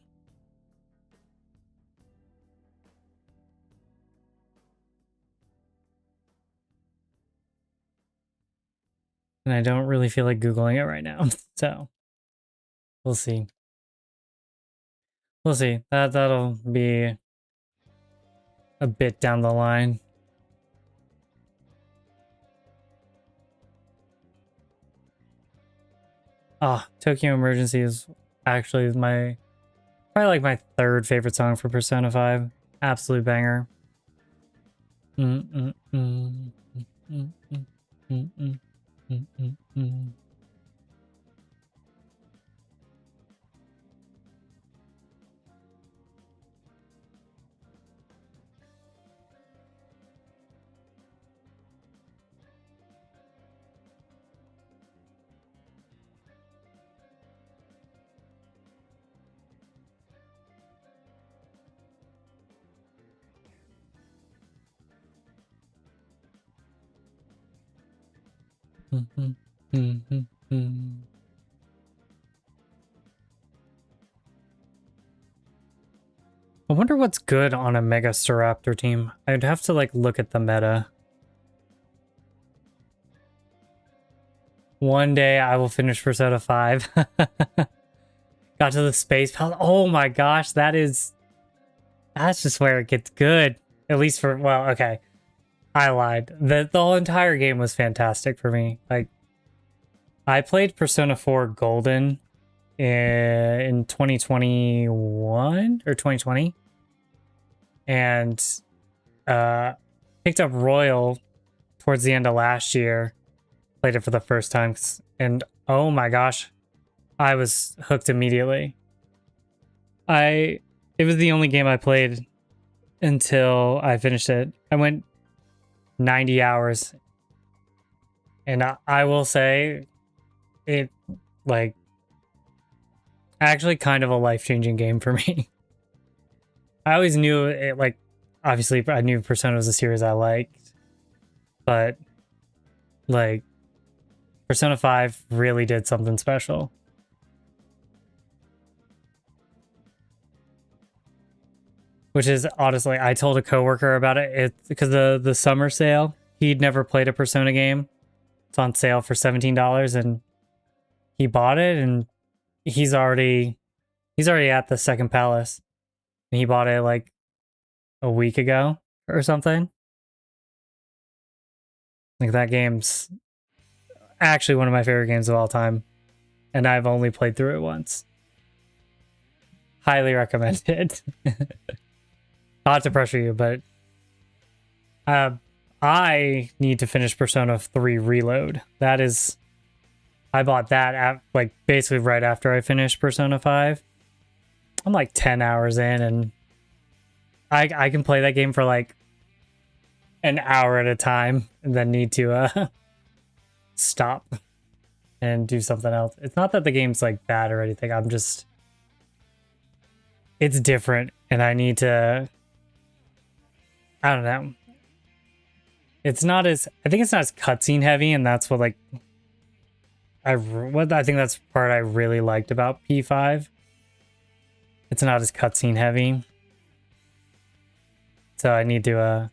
Speaker 1: And I don't really feel like Googling it right now. So we'll see. We'll see. That'll be a bit down the line. Ah, Tokyo Emergency is actually probably like my third favorite song for Persona 5. Absolute banger. I wonder what's good on a Mega Staraptor team. I'd have to like look at the meta. One day I will finish Persona 5. Got to the space palace. Oh my gosh, that's just where it gets good. At least for, well, okay. I lied. The whole entire game was fantastic for me. Like, I played Persona 4 Golden in 2021 or 2020. And picked up Royal towards the end of last year. Played it for the first time. And oh my gosh, I was hooked immediately. It was the only game I played until I finished it. I went 90 hours. And I will say, it, like, actually kind of a life-changing game for me. I always knew it, like, obviously I knew Persona was a series I liked. But, like, Persona 5 really did something special. Which is, honestly, I told a coworker about it. Because the summer sale, he'd never played a Persona game. It's on sale for $17, and he bought it, and he's already at the second palace. And he bought it like a week ago or something. Like, that game's actually one of my favorite games of all time. And I've only played through it once. Highly recommended. Not to pressure you, but I need to finish Persona 3 Reload. I bought that at, like, basically right after I finished Persona 5. I'm like 10 hours in, and I can play that game for like an hour at a time and then need to stop and do something else. It's not that the game's like bad or anything. It's different, and I need to, I don't know. I think it's not as cutscene heavy, and that's what, like, I think that's the part I really liked about P5. It's not as cutscene heavy. So I need to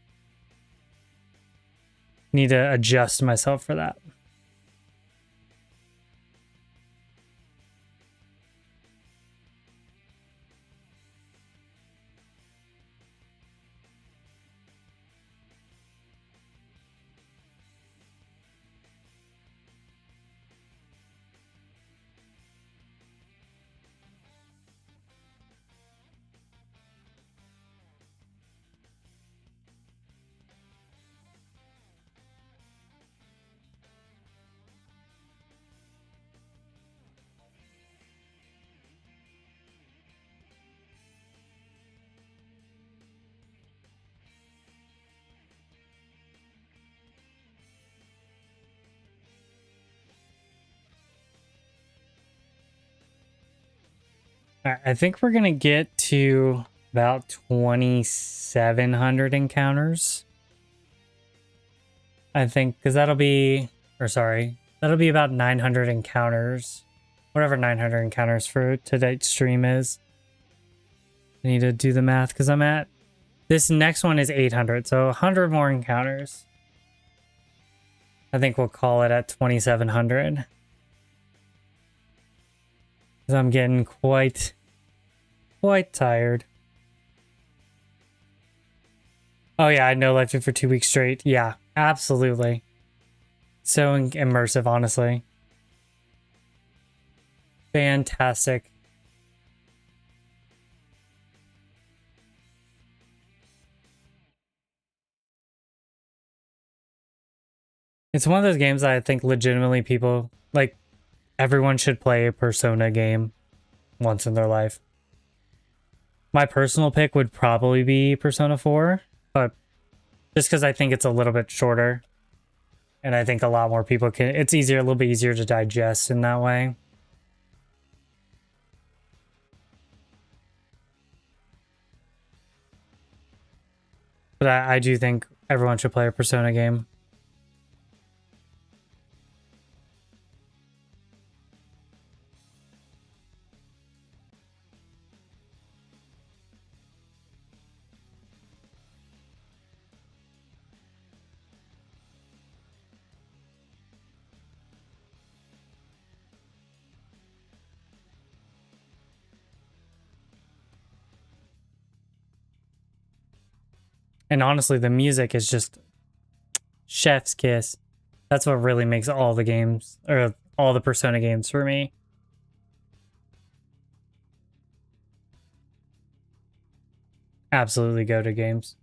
Speaker 1: need to adjust myself for that. I think we're going to get to about 2,700 encounters. I think, because that'll be about 900 encounters. Whatever 900 encounters for today's stream is. I need to do the math because I'm at... This next one is 800, so 100 more encounters. I think we'll call it at 2,700. Because I'm getting quite tired. Oh yeah, I know Life for 2 weeks straight. Yeah, absolutely. So immersive, honestly. Fantastic. It's one of those games that I think legitimately people, like, everyone should play a Persona game once in their life. My personal pick would probably be Persona 4, but just because I think it's a little bit shorter. And I think a lot more people can... It's easier, a little bit easier to digest in that way. But I do think everyone should play a Persona game. And honestly, the music is just chef's kiss. That's what really makes all the games, or all the Persona games for me. Absolutely go to games.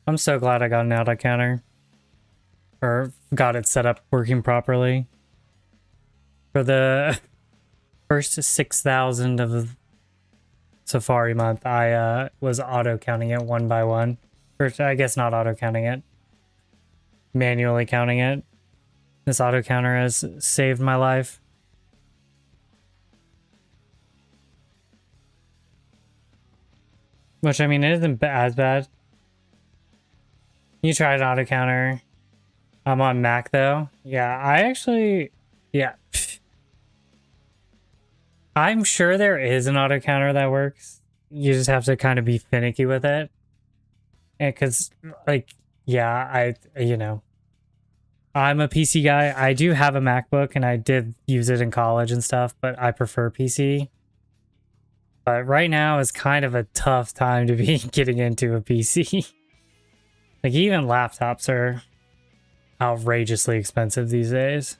Speaker 1: I'm so glad I got an auto counter. Or got it set up working properly. For the first 6,000 of Safari month, I was auto counting it one by one. Or I guess not auto counting it. Manually counting it. This auto counter has saved my life. Which, I mean, it isn't as bad. You tried auto counter. I'm on Mac, though. Yeah, I actually... Yeah. I'm sure there is an auto counter that works. You just have to kind of be finicky with it. And because, like, yeah, you know, I'm a PC guy. I do have a MacBook, and I did use it in college and stuff, but I prefer PC. But right now is kind of a tough time to be getting into a PC. Like, even laptops are outrageously expensive these days.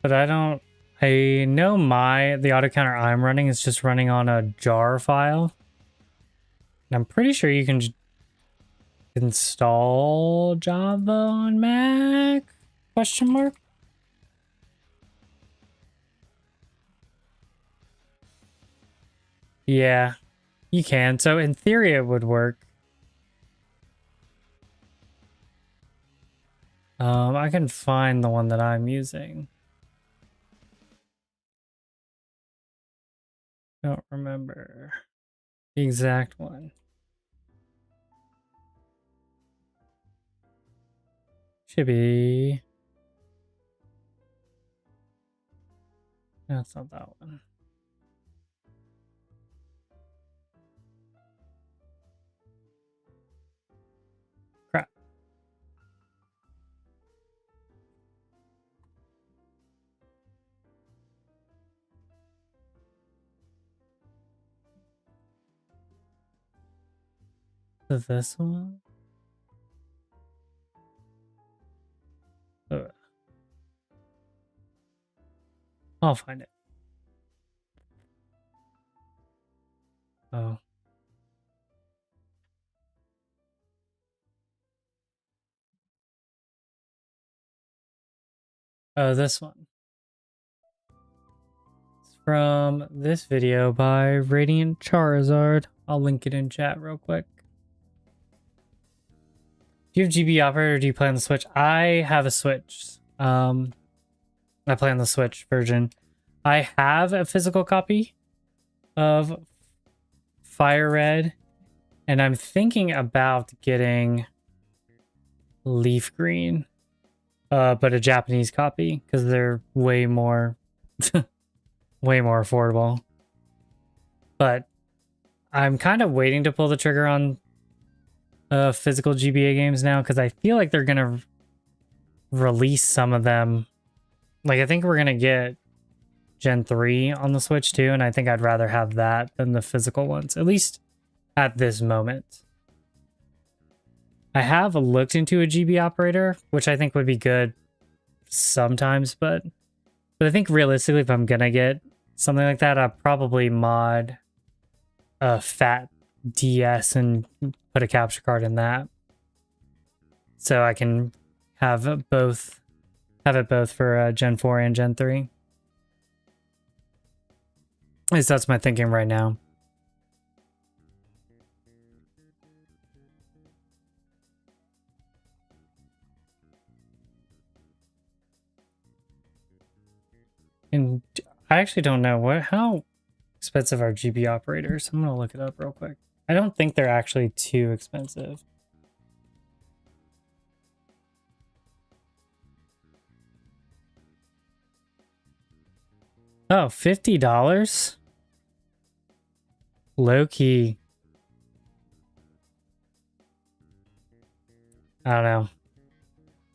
Speaker 1: But I know the auto counter I'm running is just running on a jar file. And I'm pretty sure you can install Java on Mac? Question mark? Yeah, you can. So in theory it would work. I can find the one that I'm using. Don't remember the exact one. Should be. No, it's not that one. Crap. Is this one? Ugh. I'll find it. Oh. Oh, this one. It's from this video by Radiant Charizard. I'll link it in chat real quick. Do you have GB operator or do you play on the Switch? I have a Switch. I play on the Switch version. I have a physical copy of Fire Red, and I'm thinking about getting LeafGreen, but a Japanese copy because they're way more, way more affordable. But I'm kind of waiting to pull the trigger on physical GBA games now because I feel like they're gonna release some of them. Like, I think we're gonna get Gen 3 on the Switch too, and I think I'd rather have that than the physical ones, at least at this moment. I have looked into a GB operator, which I think would be good sometimes, but I think realistically, if I'm gonna get something like that, I'll probably mod a fat DS and put a capture card in that, so I can have it both for Gen 4 and Gen 3. At least that's my thinking right now. And I actually don't know how expensive are GB operators. I'm gonna look it up real quick. I don't think they're actually too expensive. Oh, $50? Low key. I don't know.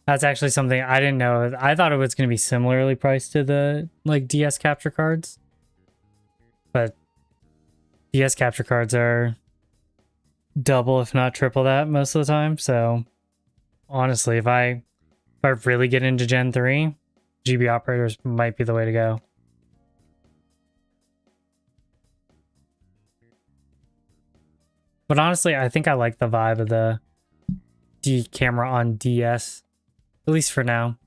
Speaker 1: That's actually something I didn't know. I thought it was going to be similarly priced to the like DS capture cards. But DS capture cards are double if not triple that most of the time. So honestly, if I really get into Gen 3, GB operators might be the way to go. But honestly, I think I like the vibe of the camera on DS, at least for now.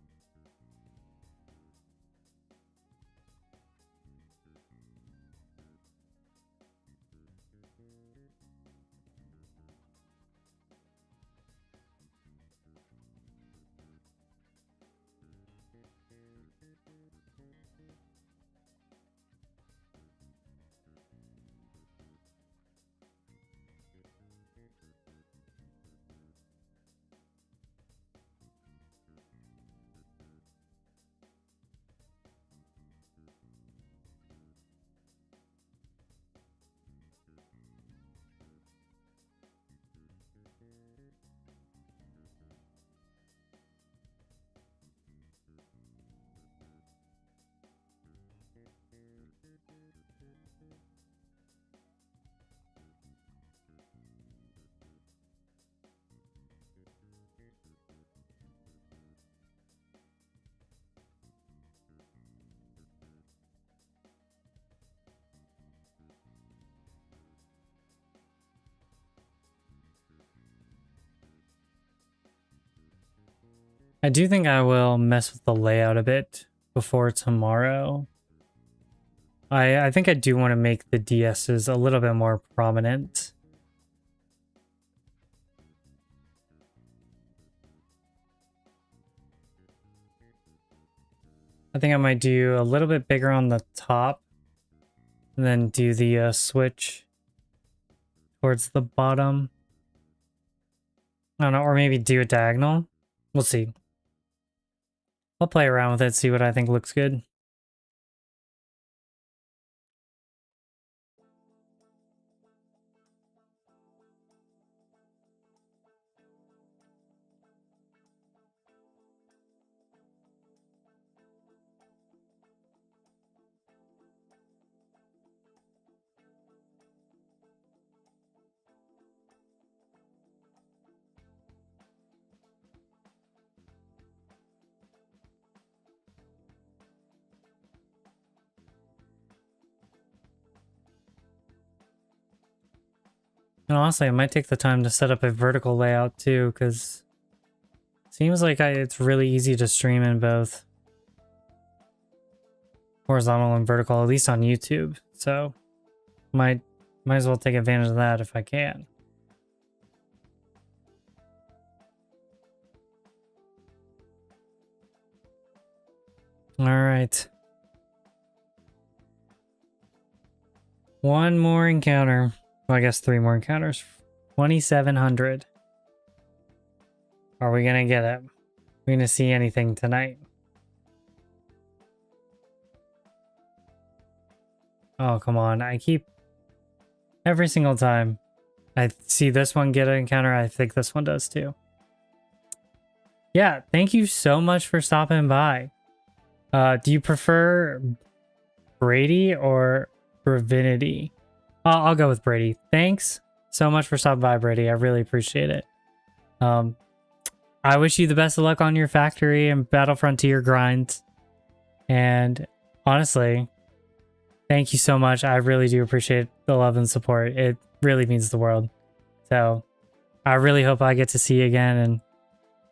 Speaker 1: I do think I will mess with the layout a bit before tomorrow. I think I do want to make the DSs a little bit more prominent. I think I might do a little bit bigger on the top and then do the switch towards the bottom. I don't know, or maybe do a diagonal. We'll see. I'll play around with it, see what I think looks good. And honestly, I might take the time to set up a vertical layout too, because it seems like it's really easy to stream in both horizontal and vertical, at least on YouTube. So might as well take advantage of that if I can. All right. One more encounter. Well, I guess 3 more encounters. 2,700. Are we gonna get it? We gonna see anything tonight? Oh, come on. I keep... Every single time I see this one get an encounter, I think this one does too. Yeah, thank you so much for stopping by. Do you prefer Brady or Bravinity? I'll go with Brady. Thanks so much for stopping by, Brady. I really appreciate it. I wish you the best of luck on your factory and Battlefront tier grinds. And honestly, thank you so much. I really do appreciate the love and support. It really means the world. So I really hope I get to see you again, and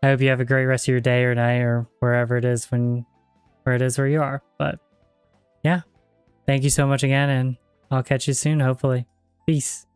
Speaker 1: I hope you have a great rest of your day or night or wherever it is where you are. But yeah, thank you so much again, and I'll catch you soon, hopefully. Peace.